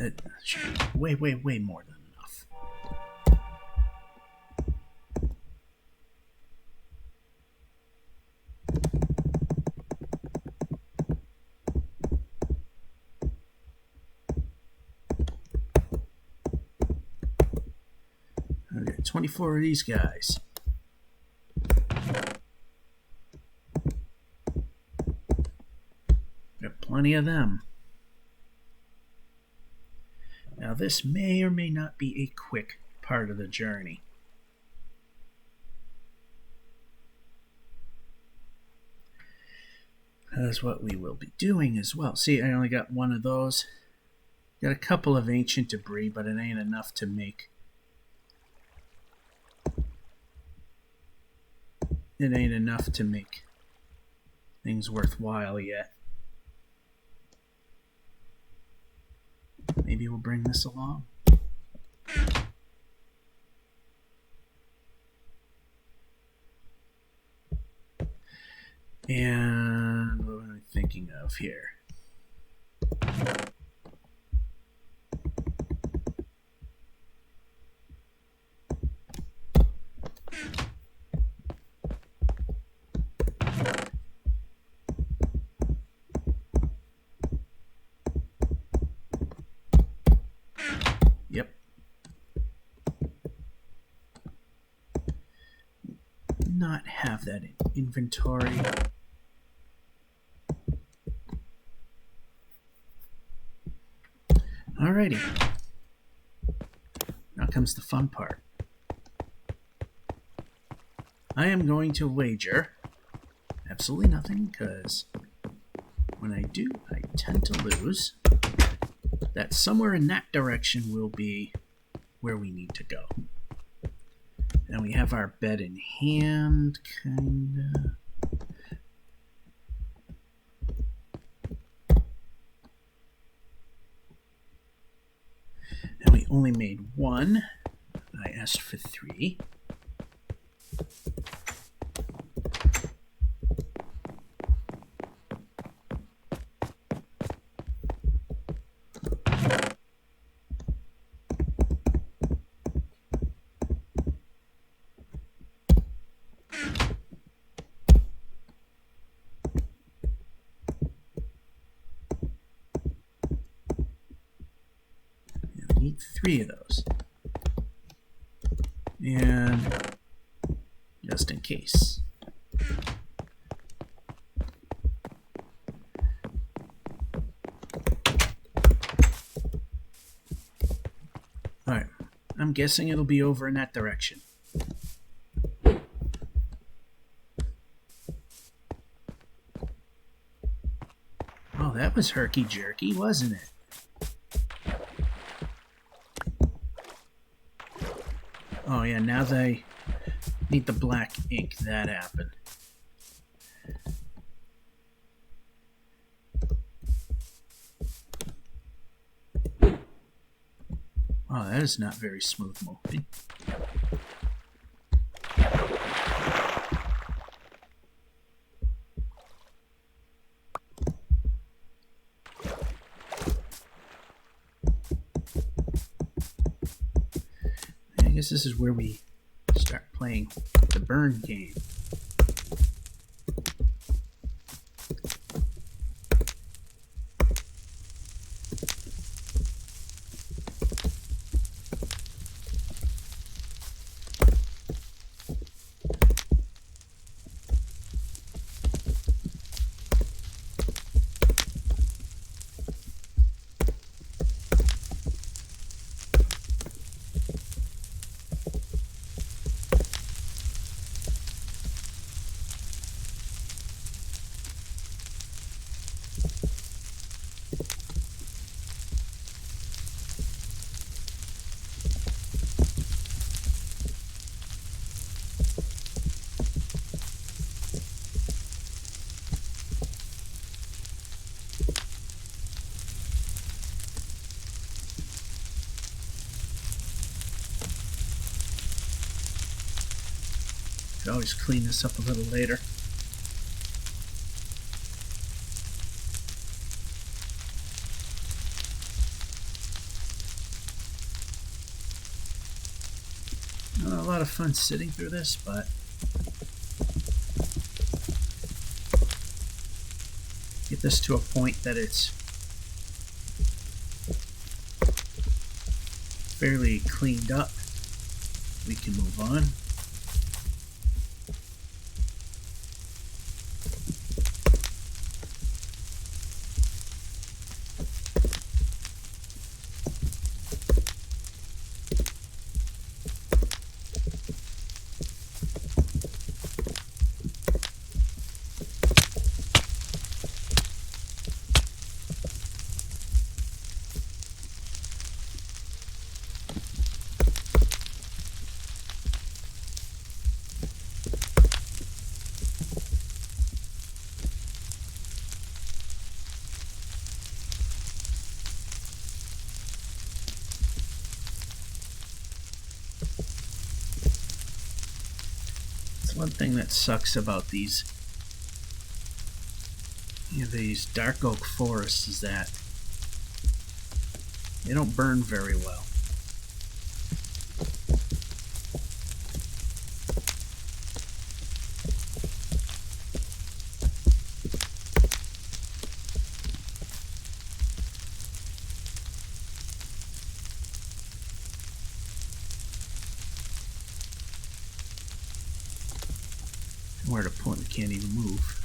S1: That should be way more than enough. Okay, 24 of these guys. Got plenty of them. Now this may or may not be a quick part of the journey. That's what we will be doing as well. See, I only got one of those. Got a couple of ancient debris, but it ain't enough to make... It ain't enough to make things worthwhile yet. Maybe we'll bring this along. And what am I thinking of here? Yep. Not have that in inventory. Alrighty. Now comes the fun part. I am going to wager absolutely nothing, because when I do, I tend to lose. That somewhere in that direction will be where we need to go. And we have our bed in hand, kinda. And we only made one. I asked for 3. Need 3 of those. And just in case. Alright, I'm guessing it'll be over in that direction. Oh, that was herky-jerky, wasn't it? Oh yeah, now they need the black ink. That happened. Oh, that is not very smooth moving. I guess this is where we start playing the burn game. Could always clean this up a little later. Not a lot of fun sitting through this, but get this to a point that it's fairly cleaned up. We can move on. One thing that sucks about these dark oak forests is that they don't burn very well. Where to point, we can't even move.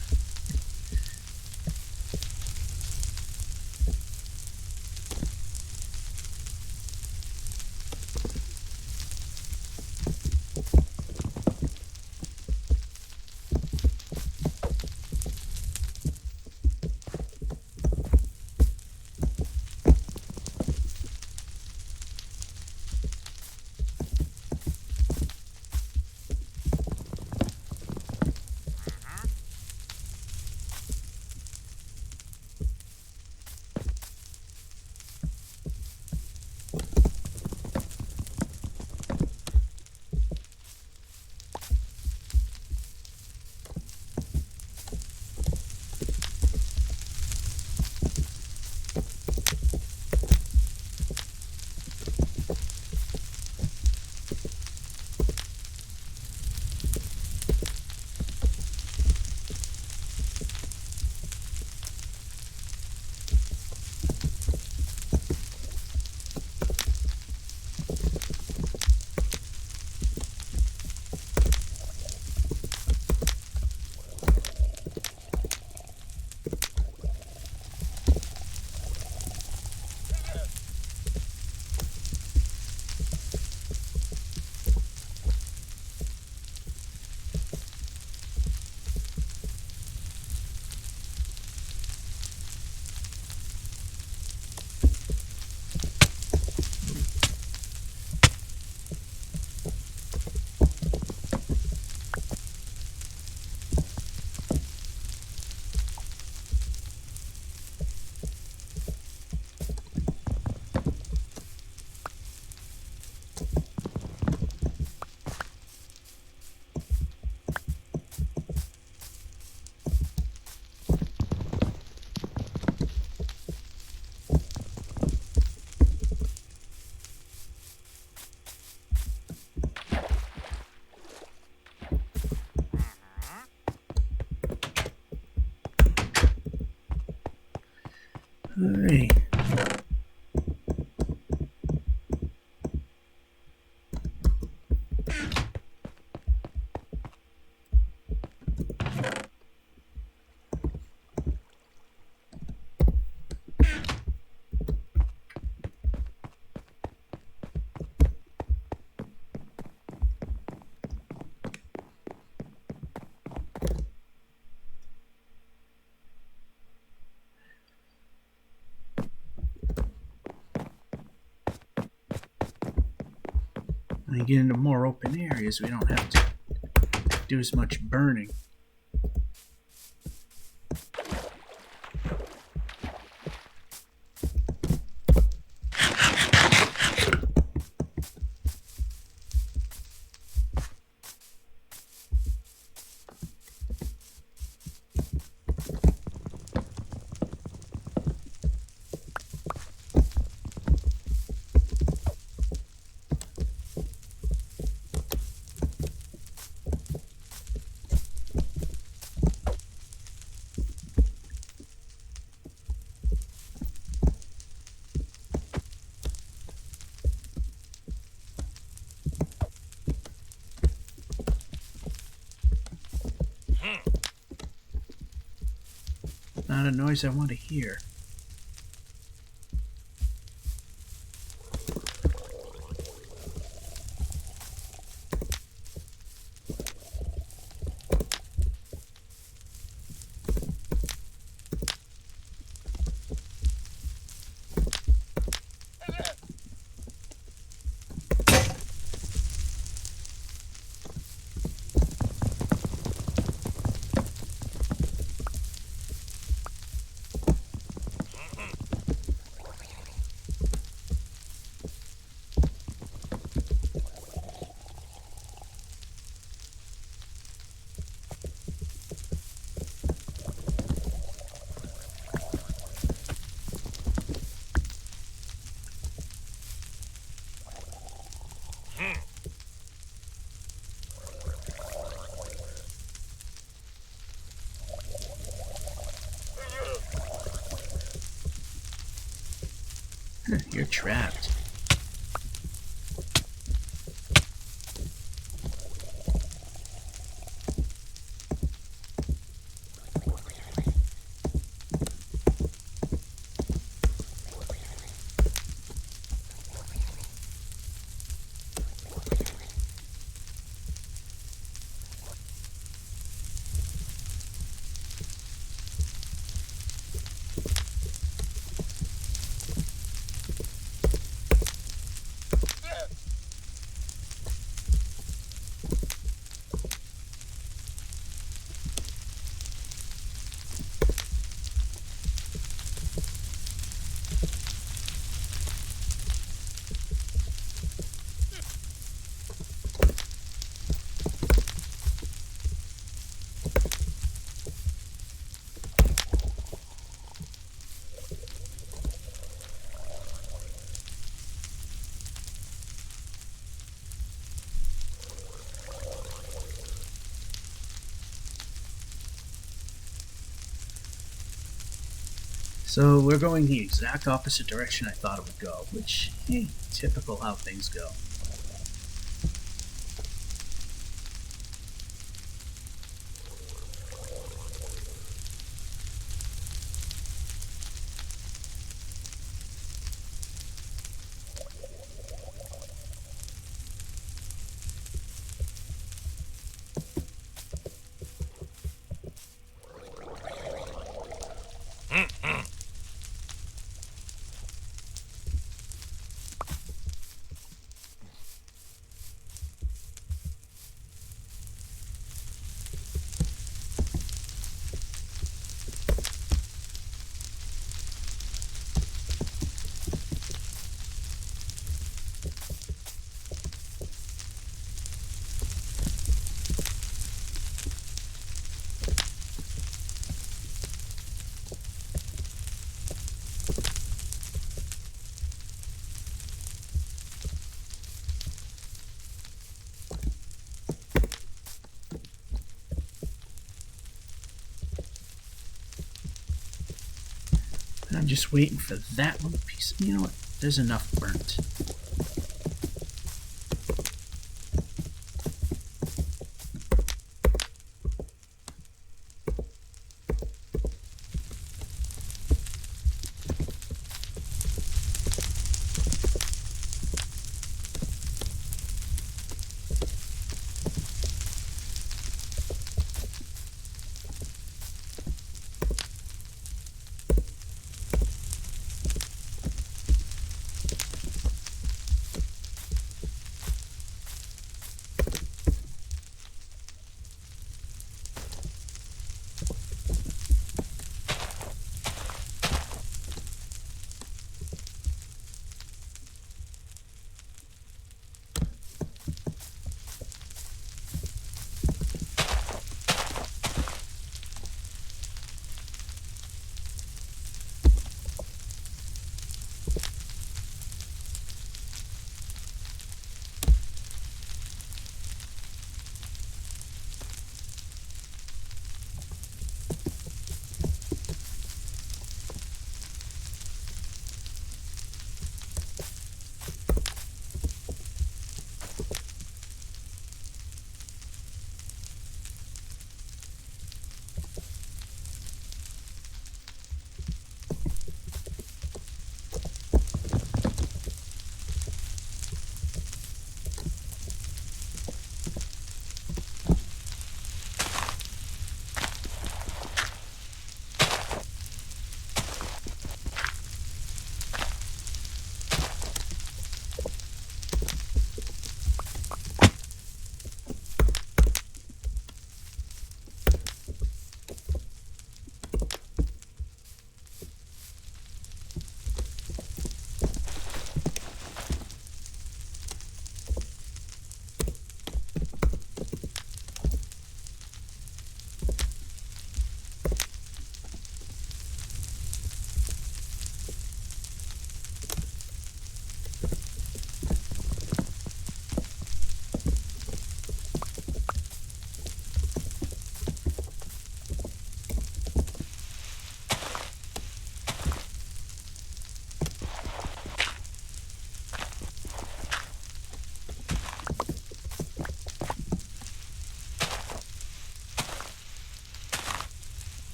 S1: Alright. When you get into more open areas, we don't have to do as much burning. Not a noise I want to hear. You're trapped. So we're going the exact opposite direction I thought it would go, which, hey, typical how things go. And I'm just waiting for that one piece. You know what? There's enough burnt.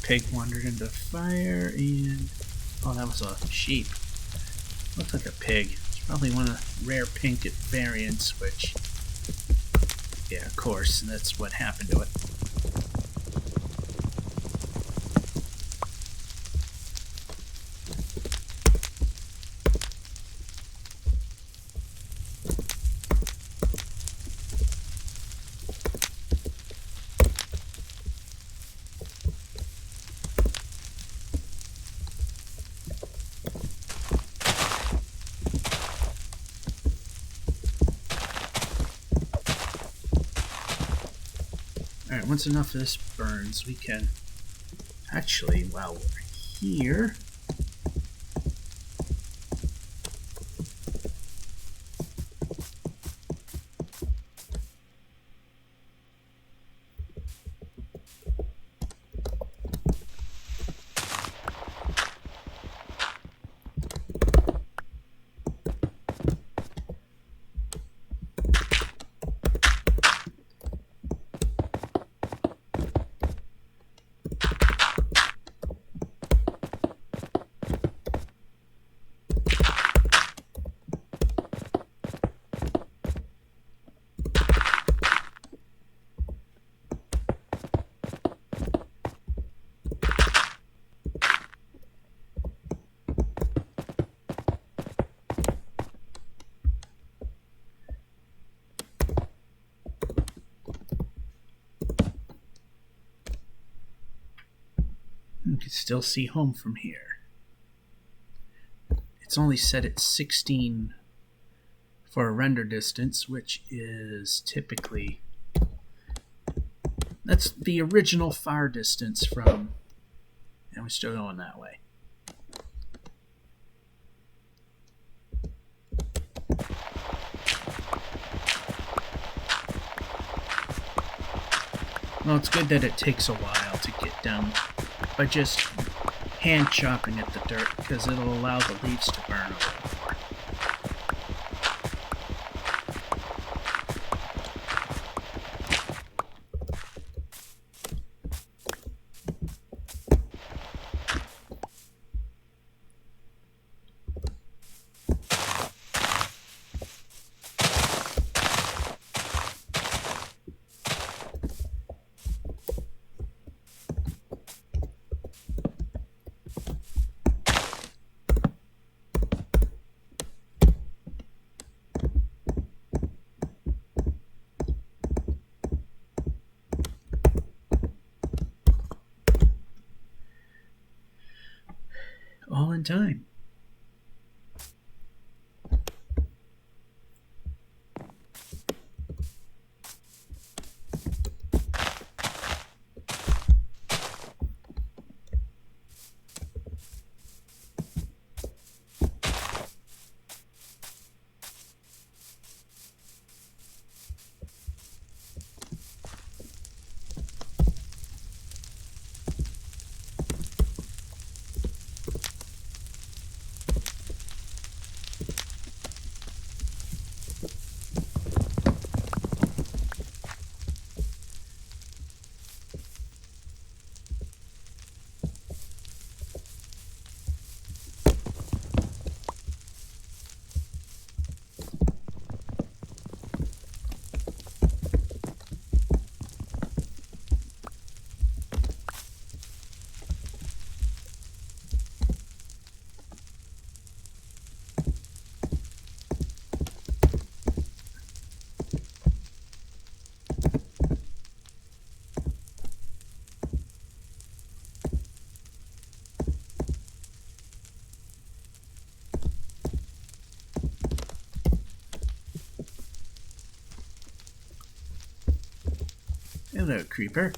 S1: pig wandered into the fire and... Oh, that was a sheep. Looks like a pig. It's probably one of the rare pink variants, which... Yeah, of course, that's what happened to it. Alright, once enough of this burns, we can actually, while we're here, you can still see home from here. It's only set at 16 for a render distance, which is typically... That's the original far distance from... And we're still going that way. Well, it's good that it takes a while to get down by just hand chopping at the dirt, because it'll allow the leaves to burn a little more. All in time. Hello, creeper.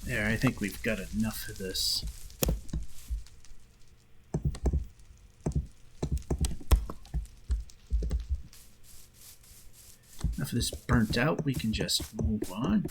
S1: There, I think we've got enough of this. of this burnt out, we can just move on.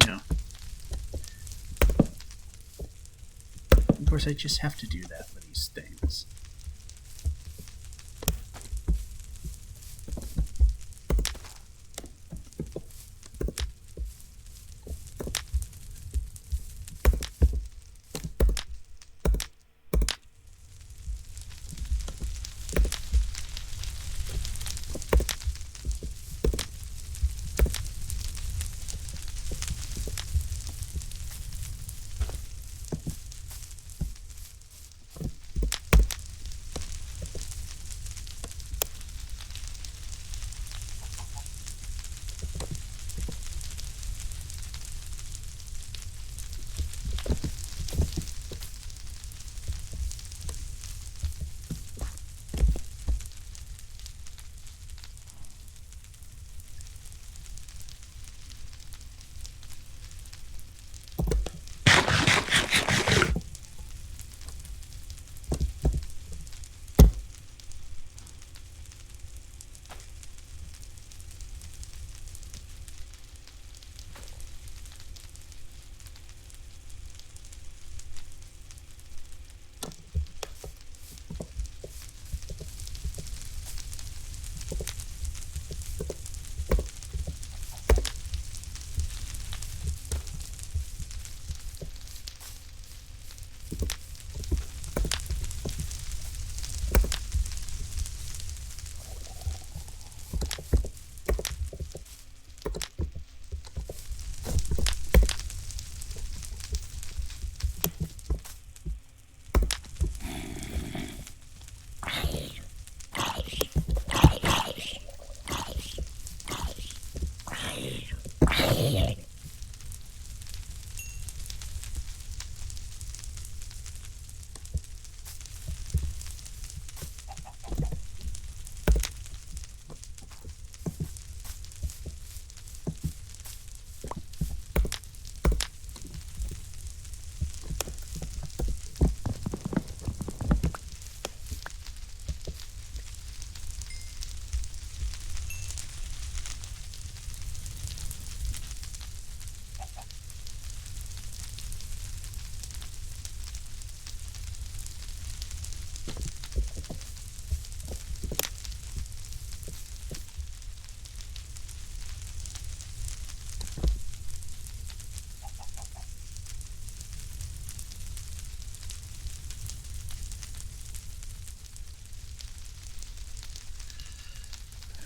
S1: No. Of course, I just have to do that for these things.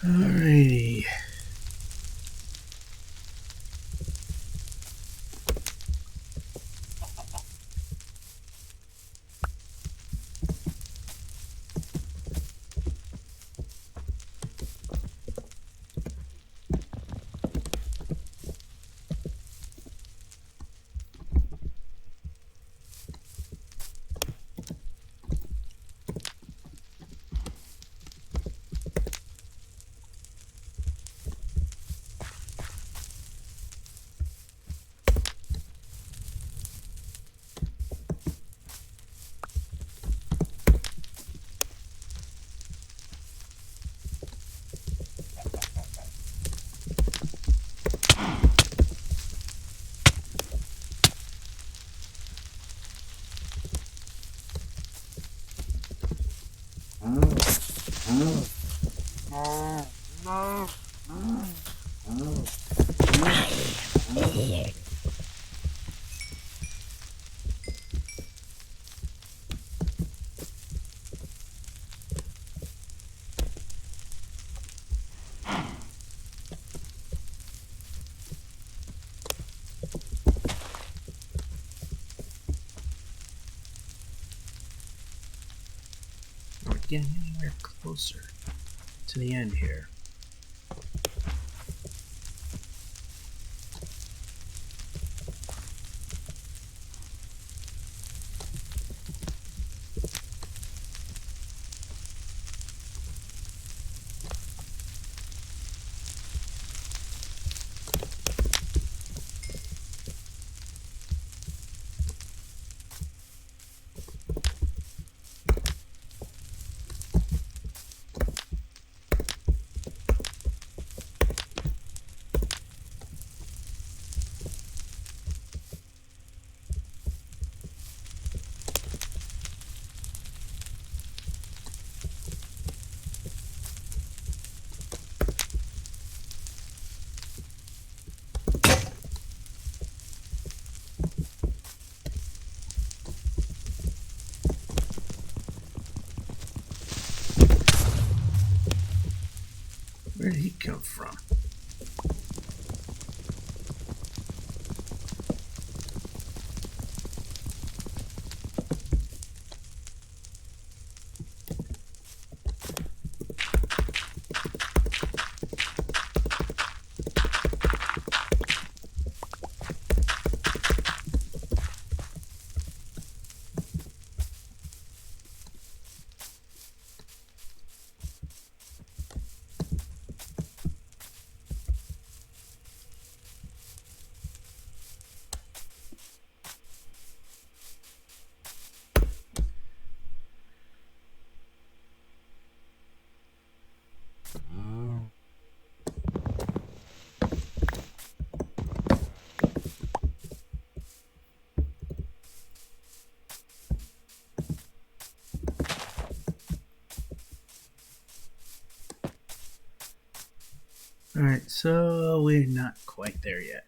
S1: Alrighty. We're getting anywhere closer to the end here. Where did he come from? Alright, so we're not quite there yet.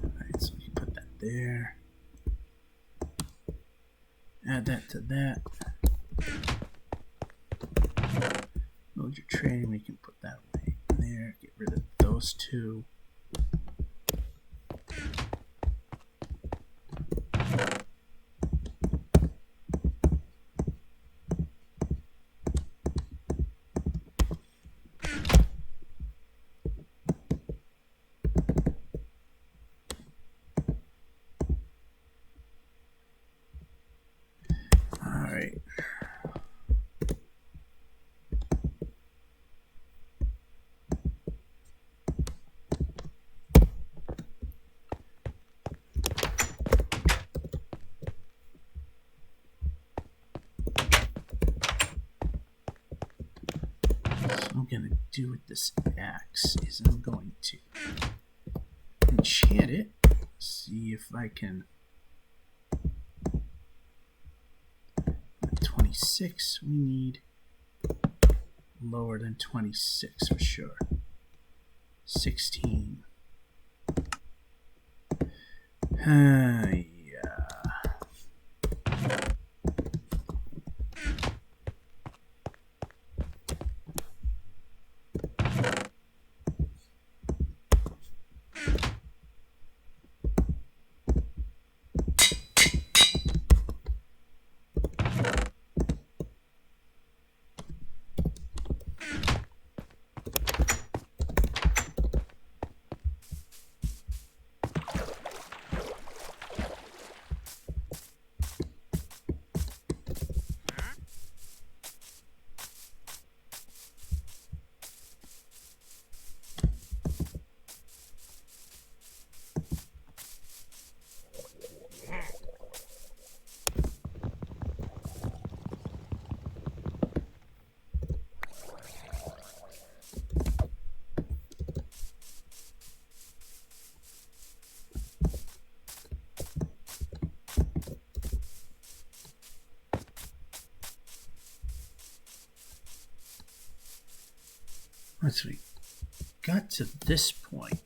S1: Alright, so you put that there. Add that to that. Load your tray, we can put that away in there. Get rid of those two. I'm going to do with this axe is I'm going to enchant it. See if I can. 26. We need lower than 26 for sure. 16. Yeah. Once we got to this point,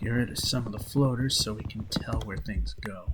S1: get rid of some of the floaters so we can tell where things go.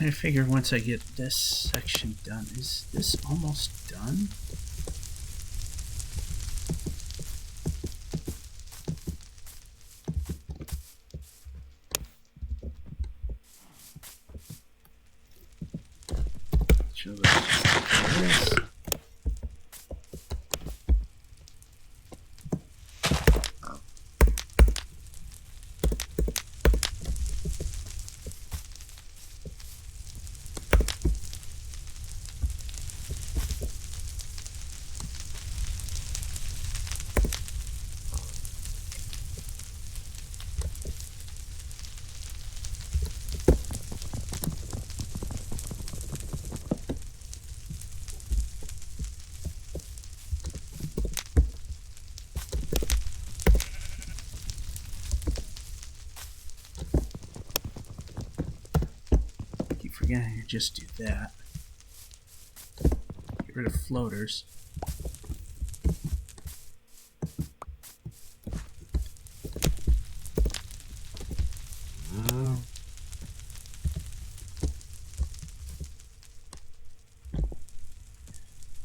S1: I figure once I get this section done, is this almost done? So this. again, just do that. Get rid of floaters.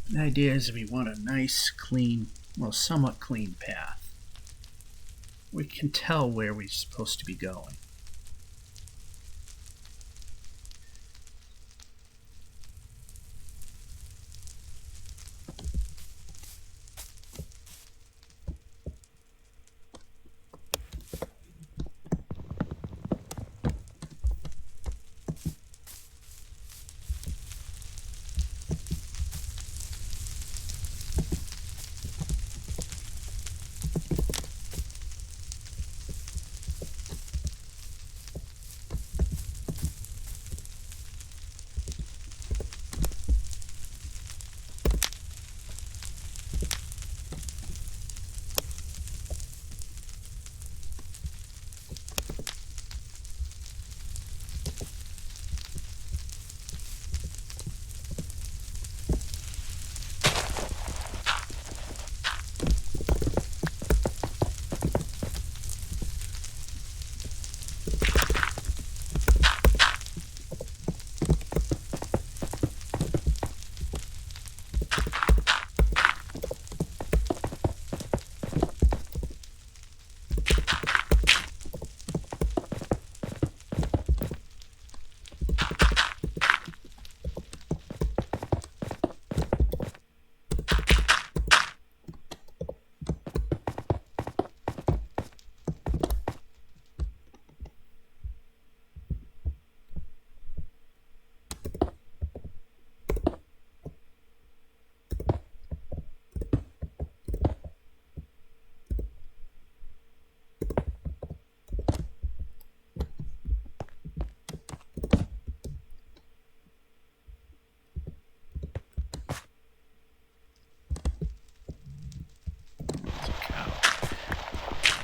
S1: The idea is we want a nice, clean, well, somewhat clean path. We can tell where we're supposed to be going.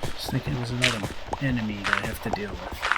S1: I was thinking it was another enemy that I have to deal with.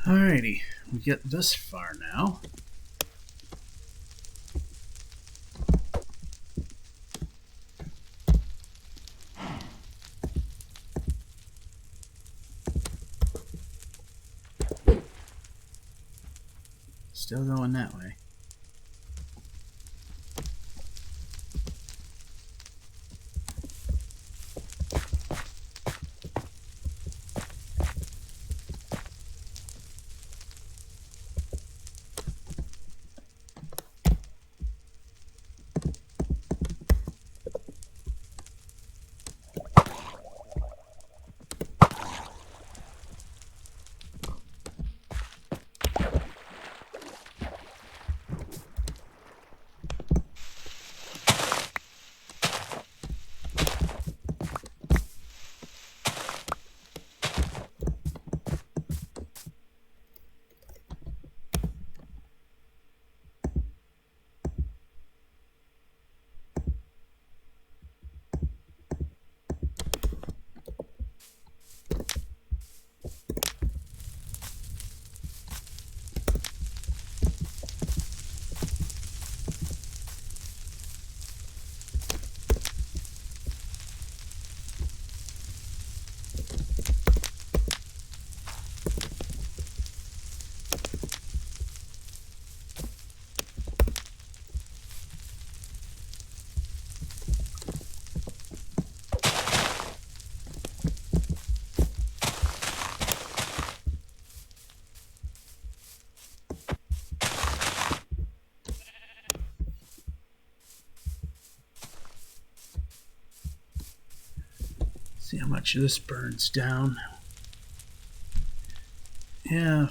S1: Alrighty, we get this far now. Still going that way. See how much of this burns down. Yeah,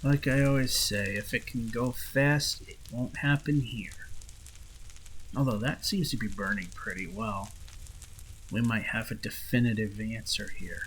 S1: like I always say, if it can go fast, it won't happen here. Although that seems to be burning pretty well. We might have a definitive answer here.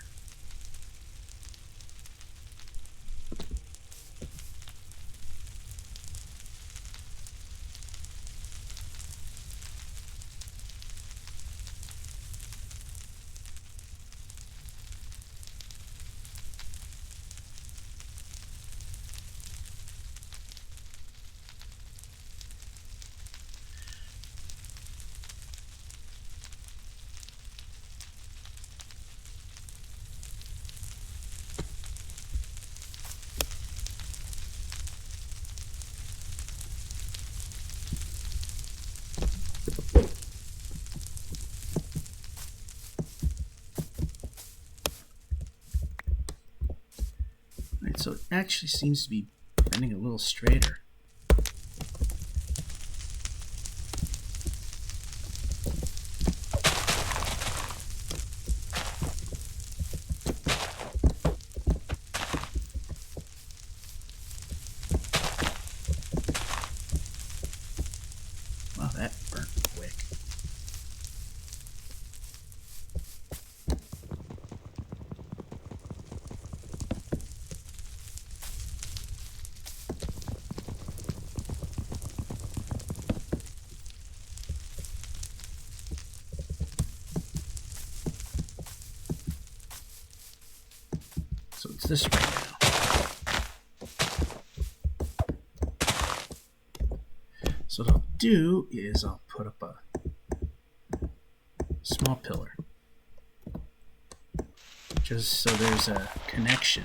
S1: Alright, so it actually seems to be bending a little straighter. Wow, that burnt quick. So it's this way now. So what I'll do is I'll put up a small pillar, just so there's a connection.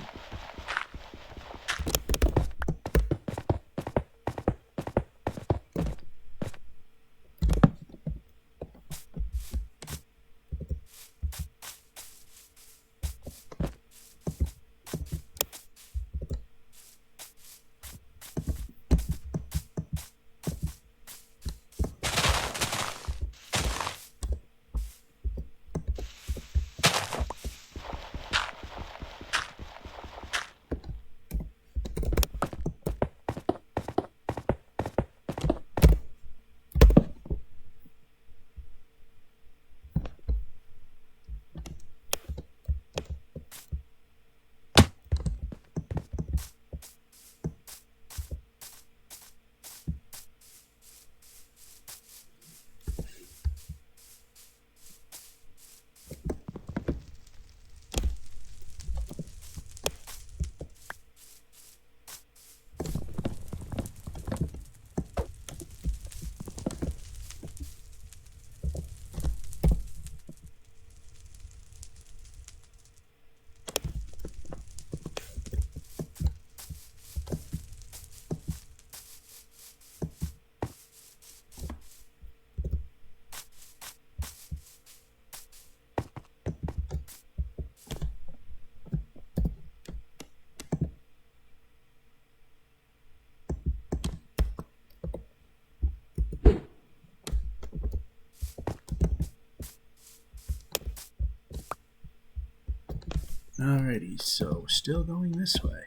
S1: Alrighty, so still going this way.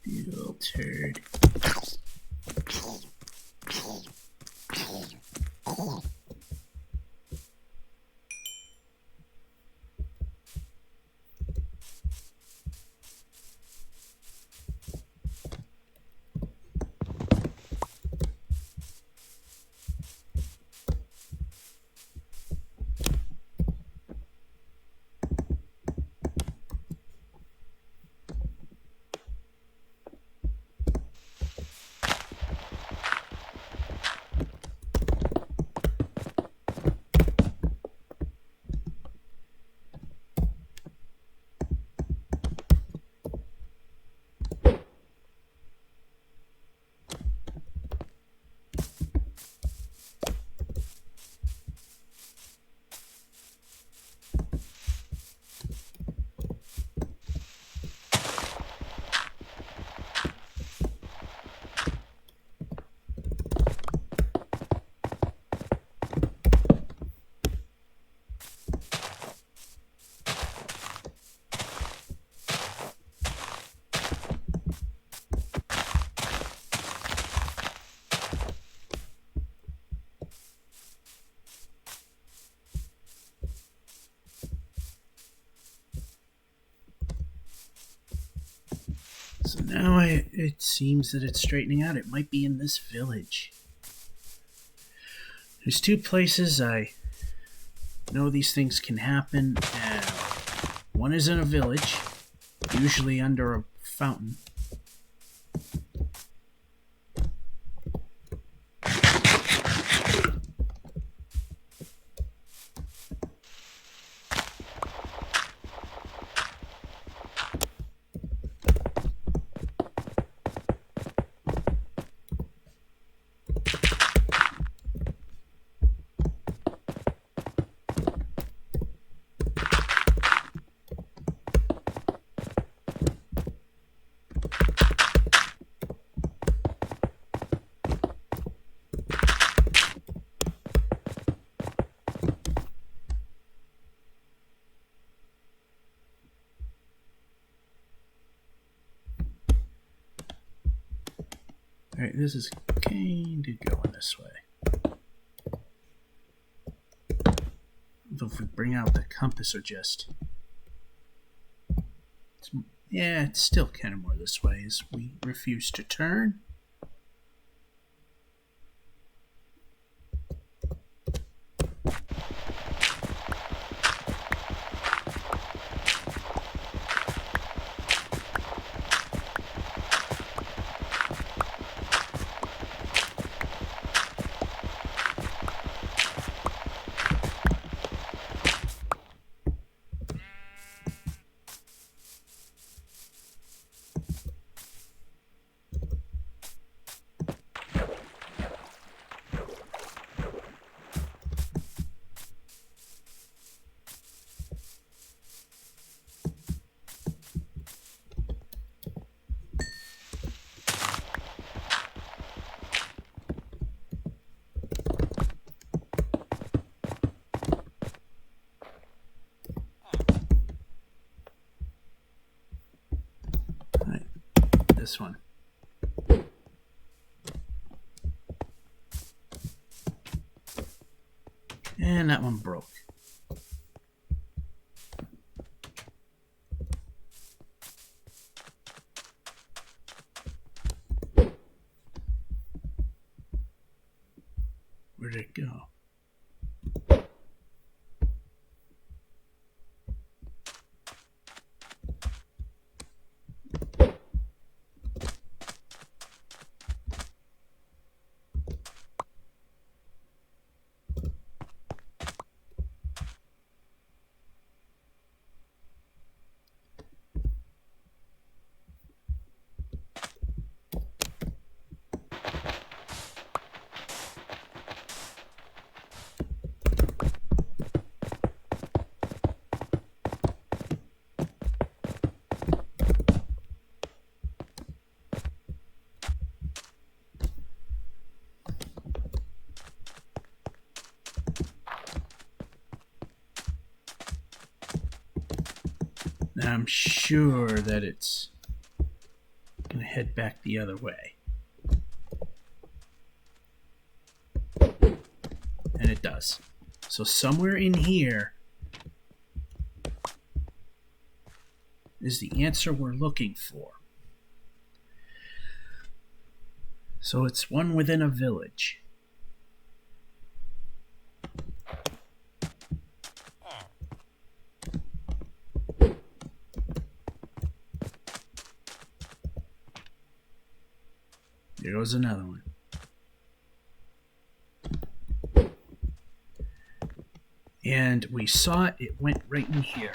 S1: You little turd. So now it seems that it's straightening out. It might be in this village. There's two places I know these things can happen. And one is in a village, usually under a fountain. Alright, this is kind of going this way. Although if we bring out the compass or just... it's still kind of more this way as we refuse to turn. This one. And that one broke. Where did it go? I'm sure that it's going to head back the other way. And it does. So somewhere in here is the answer we're looking for. So it's one within a village. There goes another one. And we saw it, it went right in here.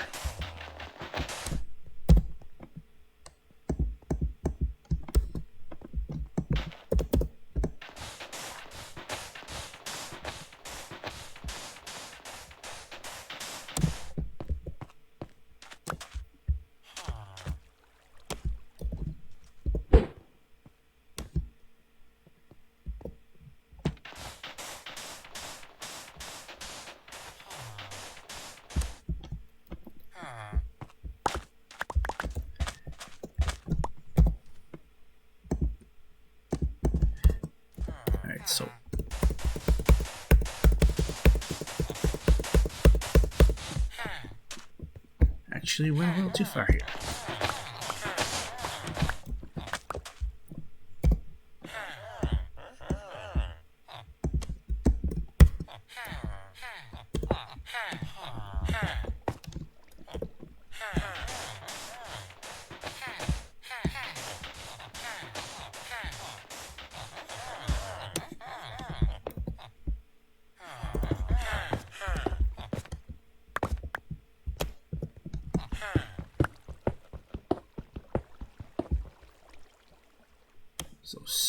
S1: So actually went a little too far here.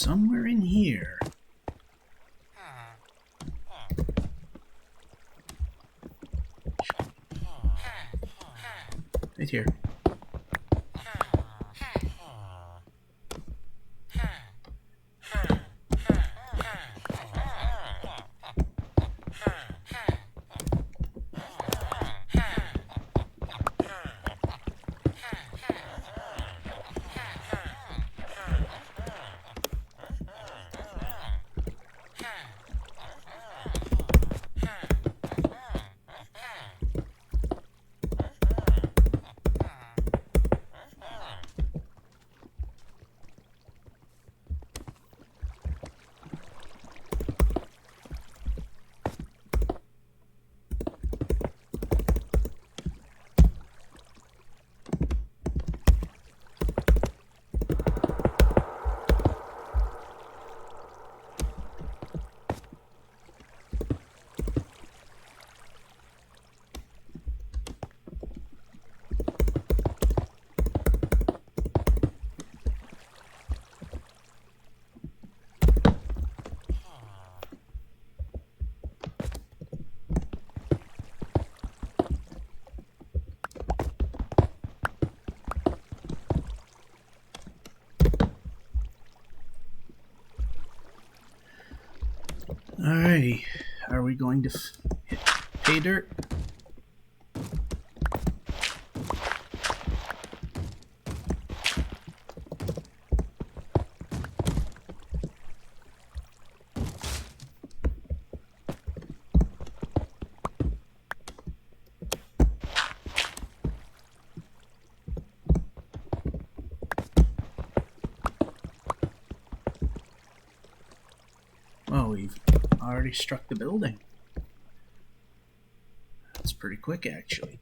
S1: somewhere in here. Right here. Alrighty, are we going to hit pay dirt? Well, we've already struck the building. That's pretty quick, actually.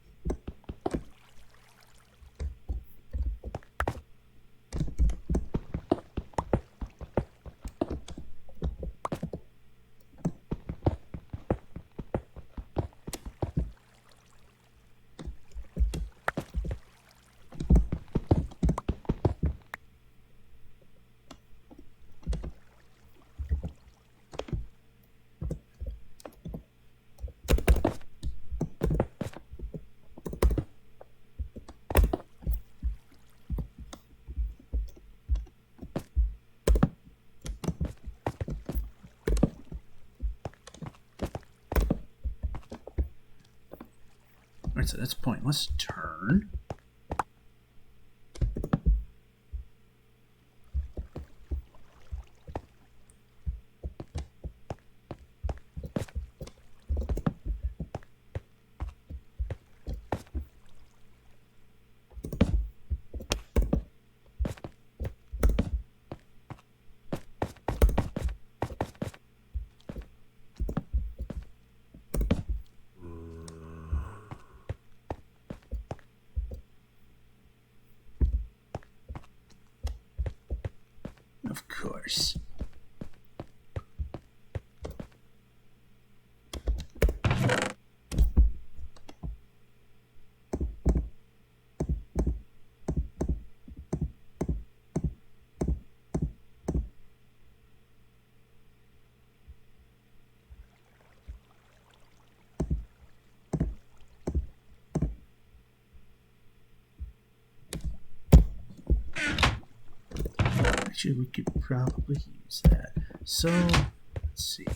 S1: Alright, so that's pointless. Turn. Of course. Actually, we could probably use that. So, let's see.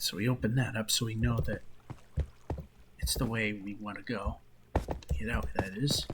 S1: so we open that up so we know that it's the way we want to go. Get out, that is.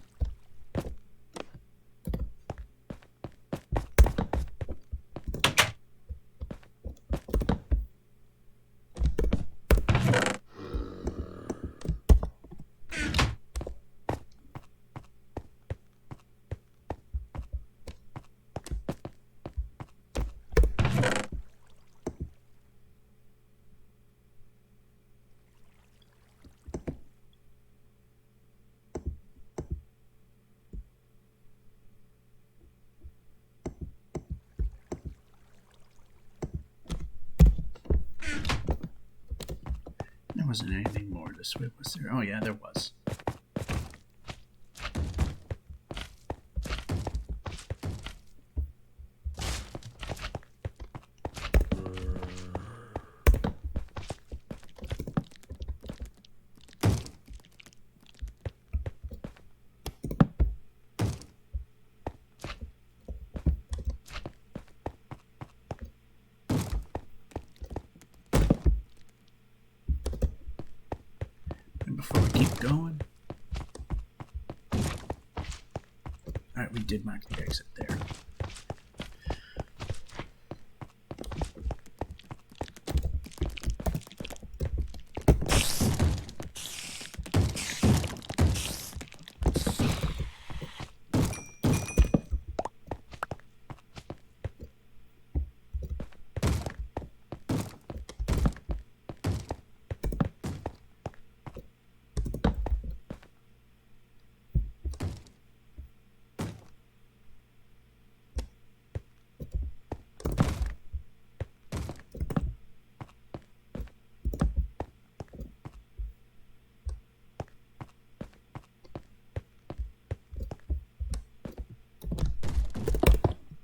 S1: There wasn't anything more this way, was there? Oh yeah, there was. Before we keep going. Alright, we did mark the exit there.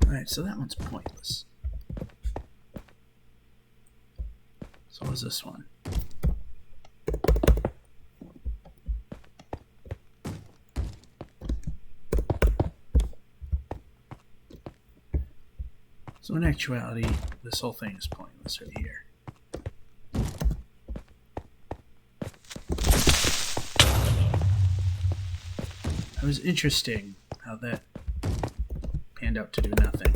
S1: Alright, so that one's pointless. So is this one. So in actuality, this whole thing is pointless right here. It was interesting how that panned out to do nothing.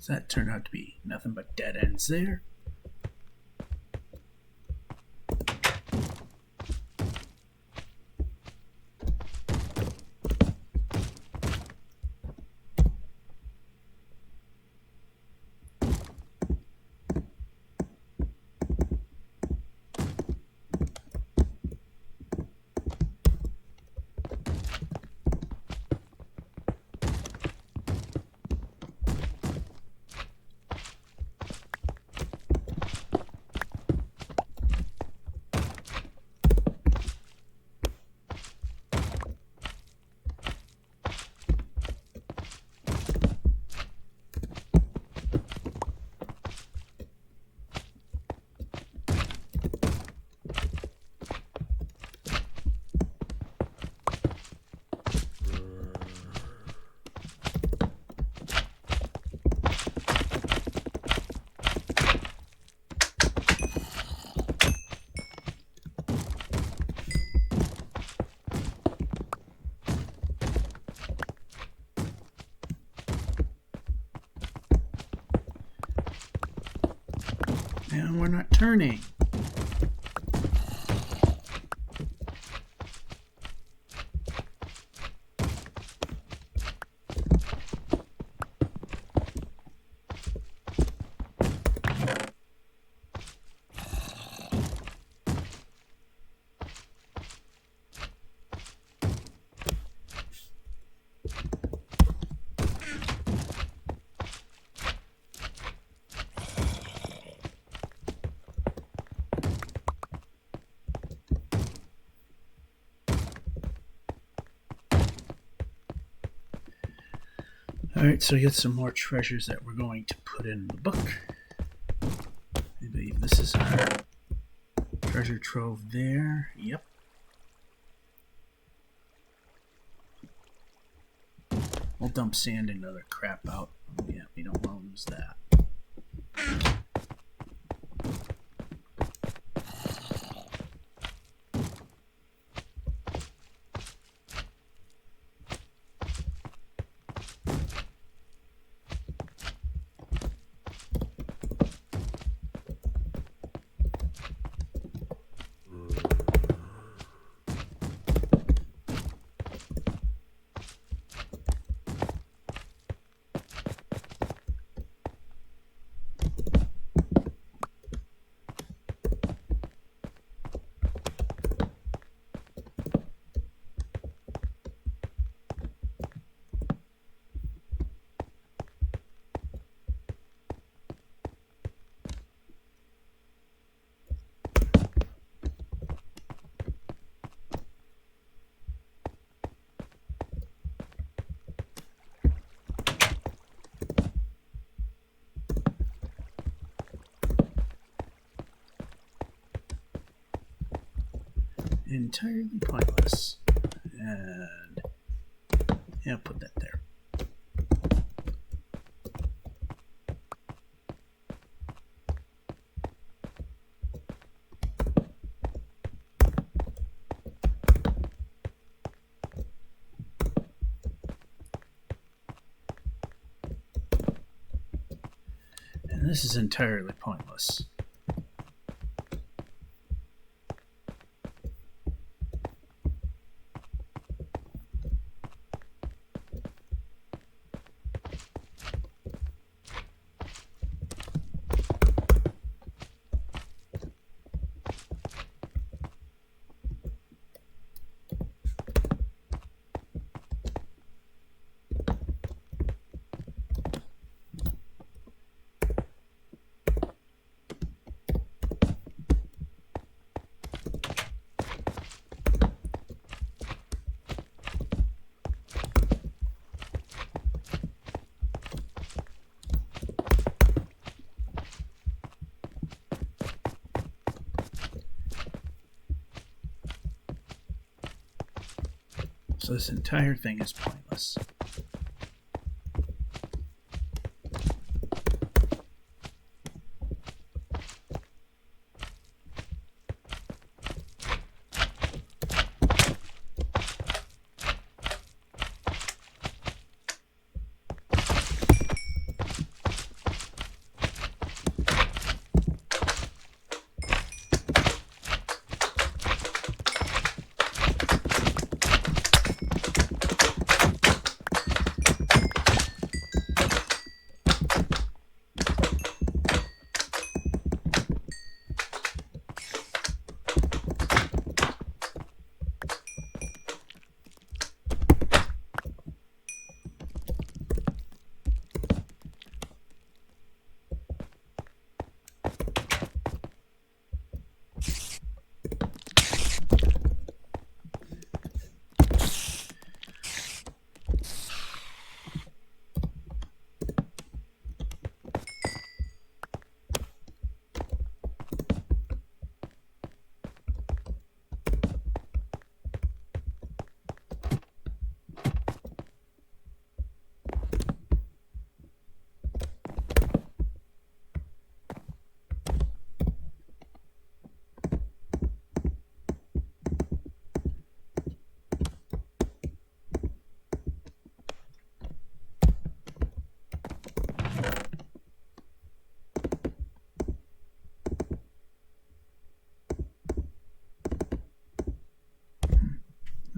S1: So that turned out to be nothing but dead ends there. we're not turning. Alright, so we get some more treasures that we're going to put in the book. I believe this is our treasure trove there. Yep. We'll dump sand and other crap out. Yeah, we don't want to lose that. Entirely pointless. And yeah, put that there. And this is entirely pointless. So this entire thing is pointless.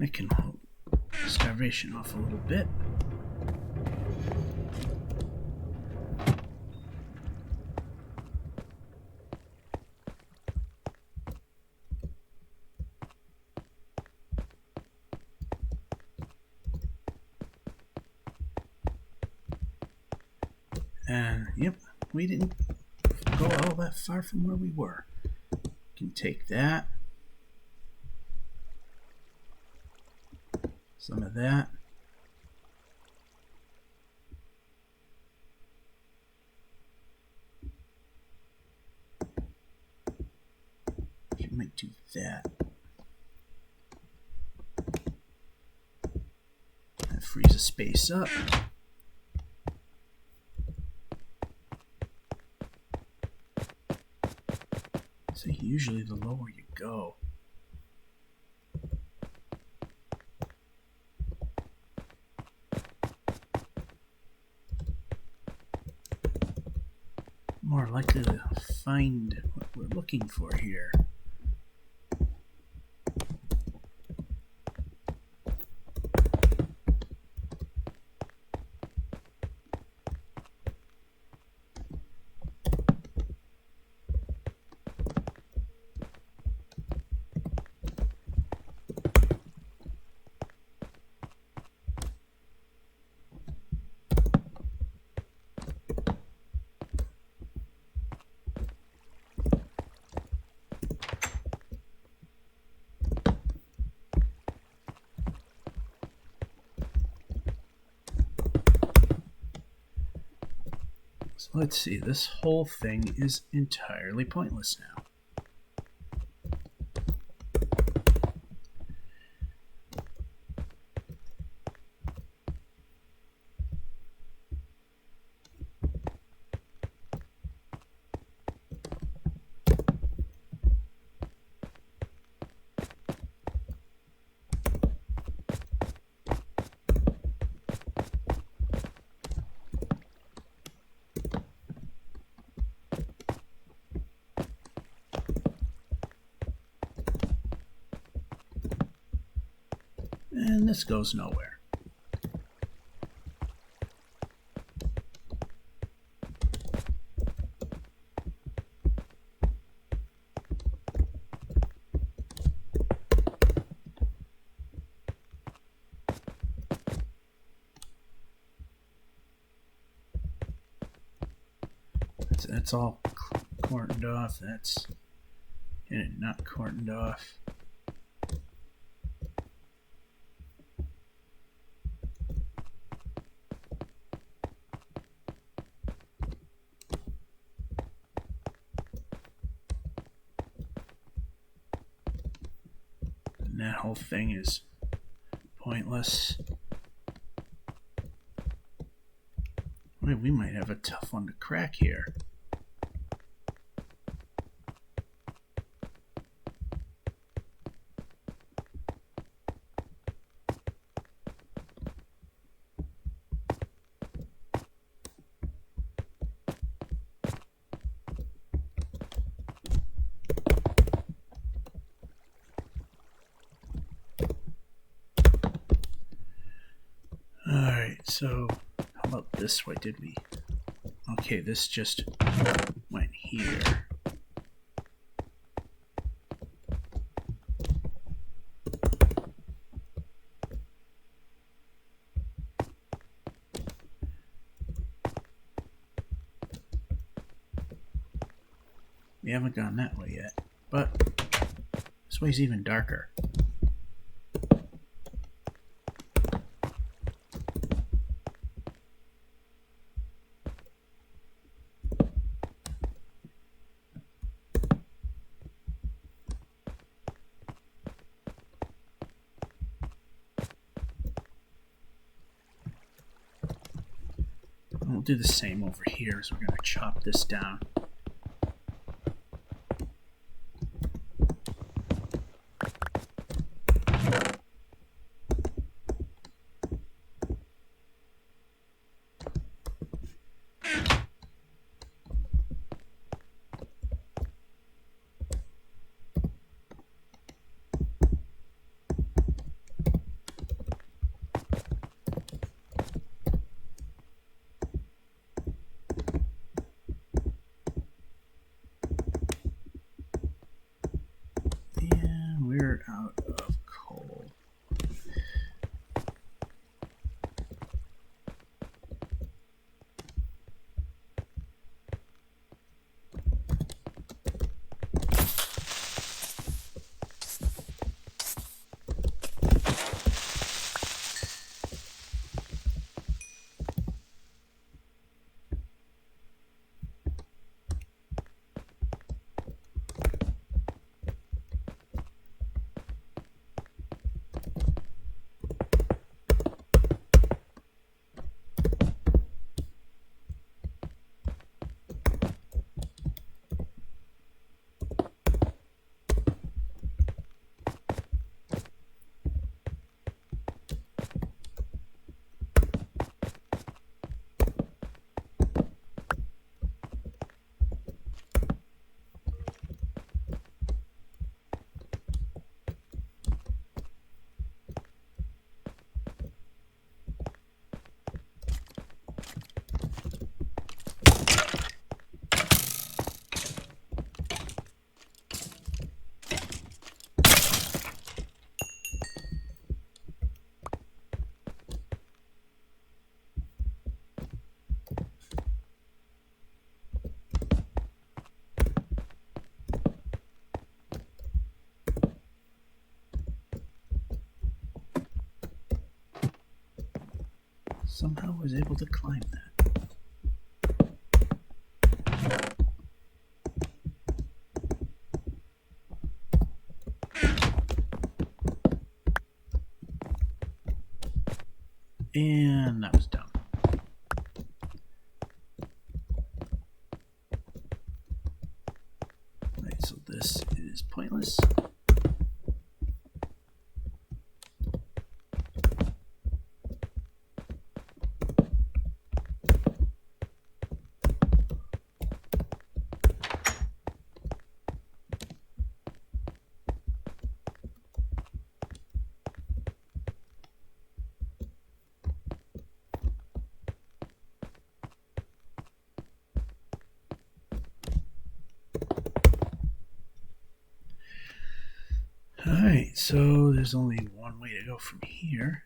S1: I can hold starvation off a little bit. And yep, we didn't go all that far from where we were. Can take that. Some of that. You might do that. That frees a space up. So usually the lower you go, more likely to find what we're looking for here. So let's see, this whole thing is entirely pointless now. And this goes nowhere. That's all cordoned off. That's not cordoned off. And that whole thing is pointless. Wait, we might have a tough one to crack here. Alright, so how about this way? Did we? Okay, this just went here. We haven't gone that way yet, but this way's even darker. We'll do the same over here as we're going to chop this down. somehow was able to climb that. And that was dumb. Right, so this is pointless. Alright, so there's only one way to go from here.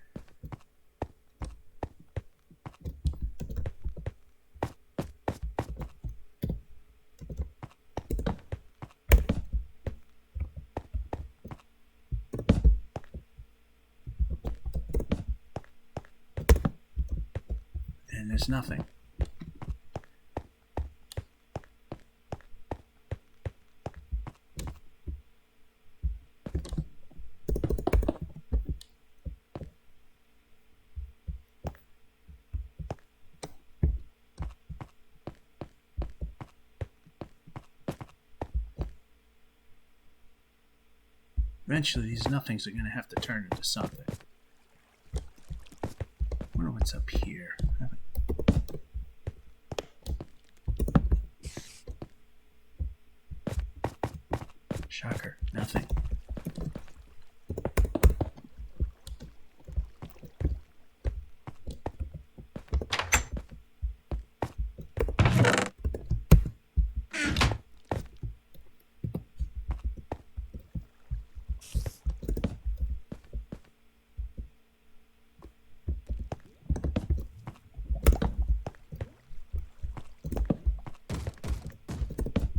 S1: And there's nothing. Eventually, these nothings are going to have to turn into something. I wonder what's up here. Shocker, nothing.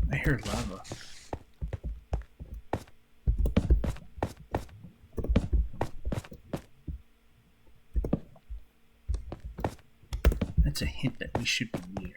S1: I heard lava. That's a hint that we should be near.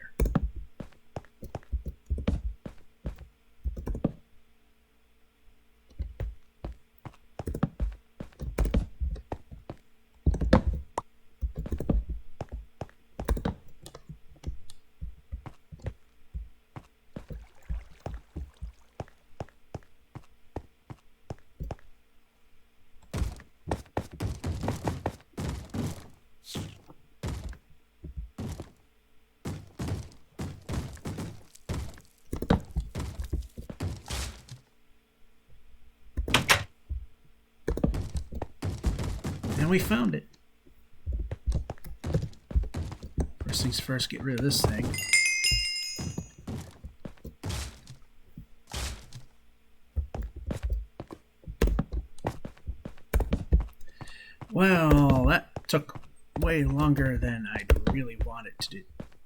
S1: And we found it. First things first, get rid of this thing. Well, that took way longer than I'd really want it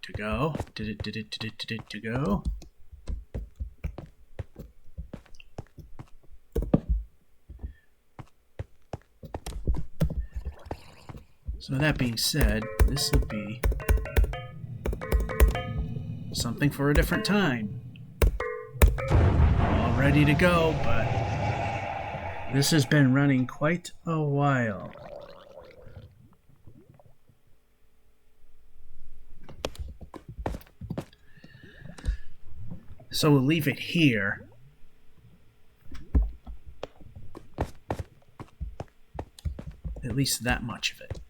S1: to go. To go. So that being said, this will be something for a different time. All ready to go, but this has been running quite a while. So we'll leave it here. At least that much of it.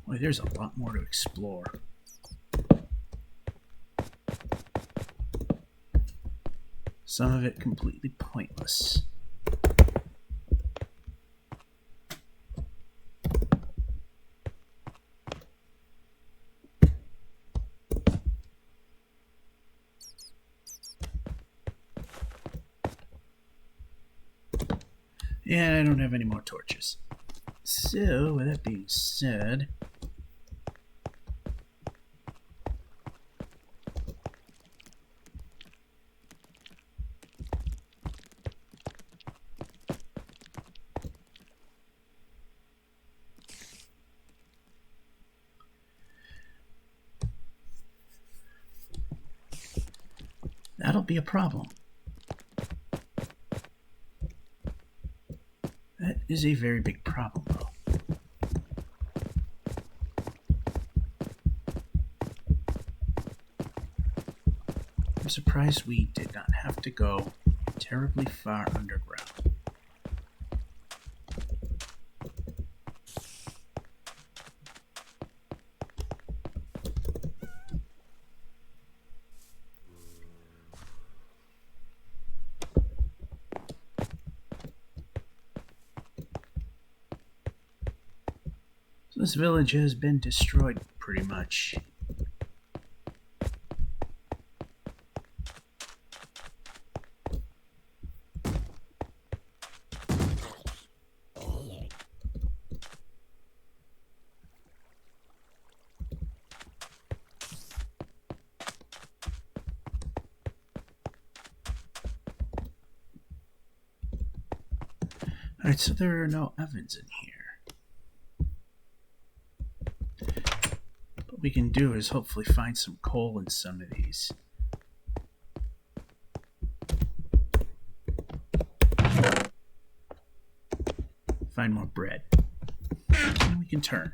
S1: Boy, there's a lot more to explore. Some of it completely pointless. And I don't have any more torches. So, with that being said, that'll be a problem. That is a very big problem, though. I'm surprised we did not have to go terribly far underground. So this village has been destroyed pretty much. Alright, so there are no ovens in here. What we can do is hopefully find some coal in some of these. Find more bread. And we can turn.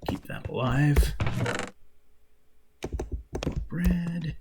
S1: Keep that alive. Bread.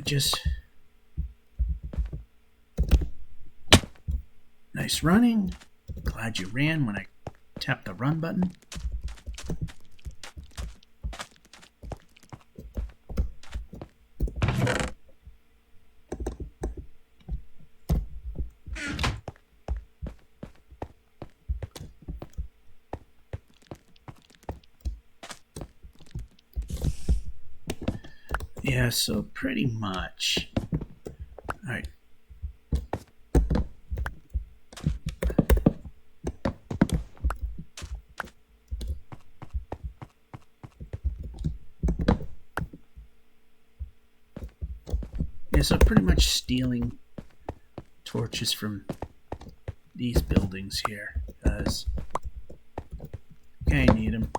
S1: Just nice running. Glad you ran when I tapped the run button. Yeah, so pretty much. All right. Yeah, so pretty much stealing torches from these buildings here, because I need them.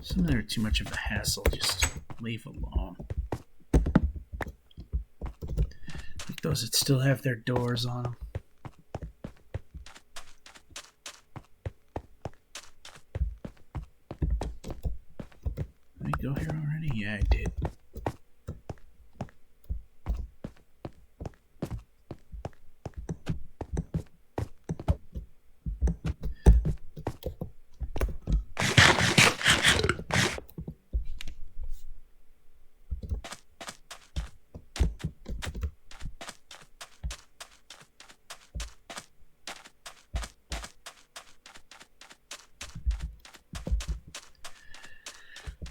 S1: Some of them are too much of a hassle, just leave alone. Like those that still have their doors on them. Did I go here already? Yeah, I did.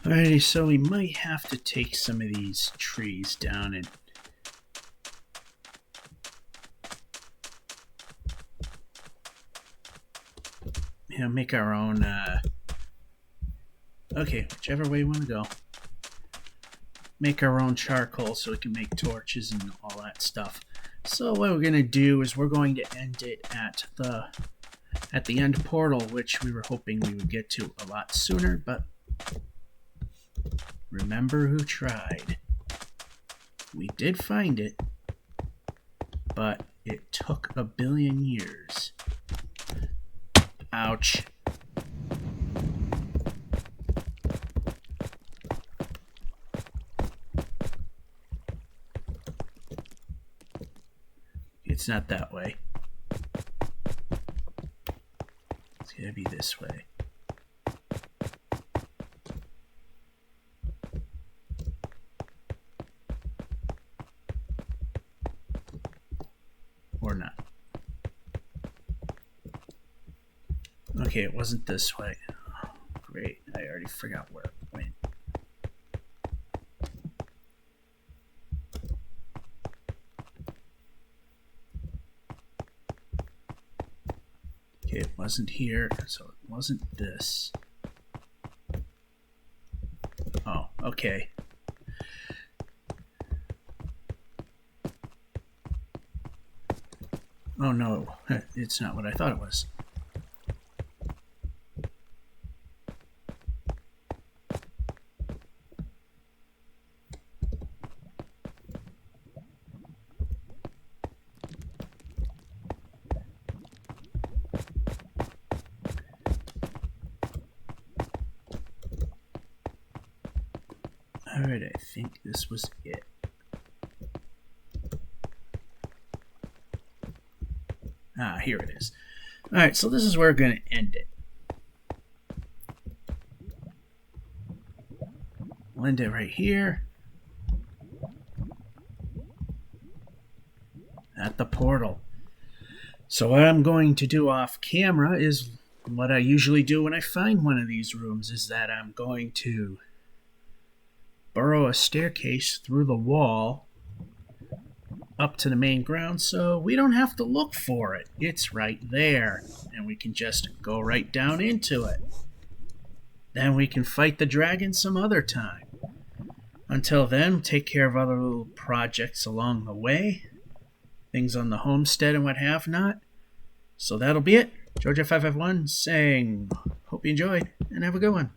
S1: Alrighty, so we might have to take some of these trees down and make our own, okay, whichever way you want to go. Make our own charcoal so we can make torches and all that stuff. So what we're going to do is we're going to end it at the end portal, which we were hoping we would get to a lot sooner, but remember who tried. We did find it, but it took a billion years. Ouch. It's not that way. It's gonna be this way. Or not. Okay, it wasn't this way. Oh, great, I already forgot where it went. Okay, it wasn't here, so it wasn't this. Oh, okay. Oh no, it's not what I thought it was. Alright, I think this was it. Ah, here it is. Alright, so this is where we're going to end it. We'll end it right here. At the portal. So what I'm going to do off camera is what I usually do when I find one of these rooms, is that I'm going to burrow a staircase through the wall up to the main ground, so we don't have to look for it. It's right there, and we can just go right down into it. Then we can fight the dragon some other time. Until then, take care of other little projects along the way, things on the homestead and what have not. So that'll be it. Georgia551 saying, hope you enjoyed, and have a good one.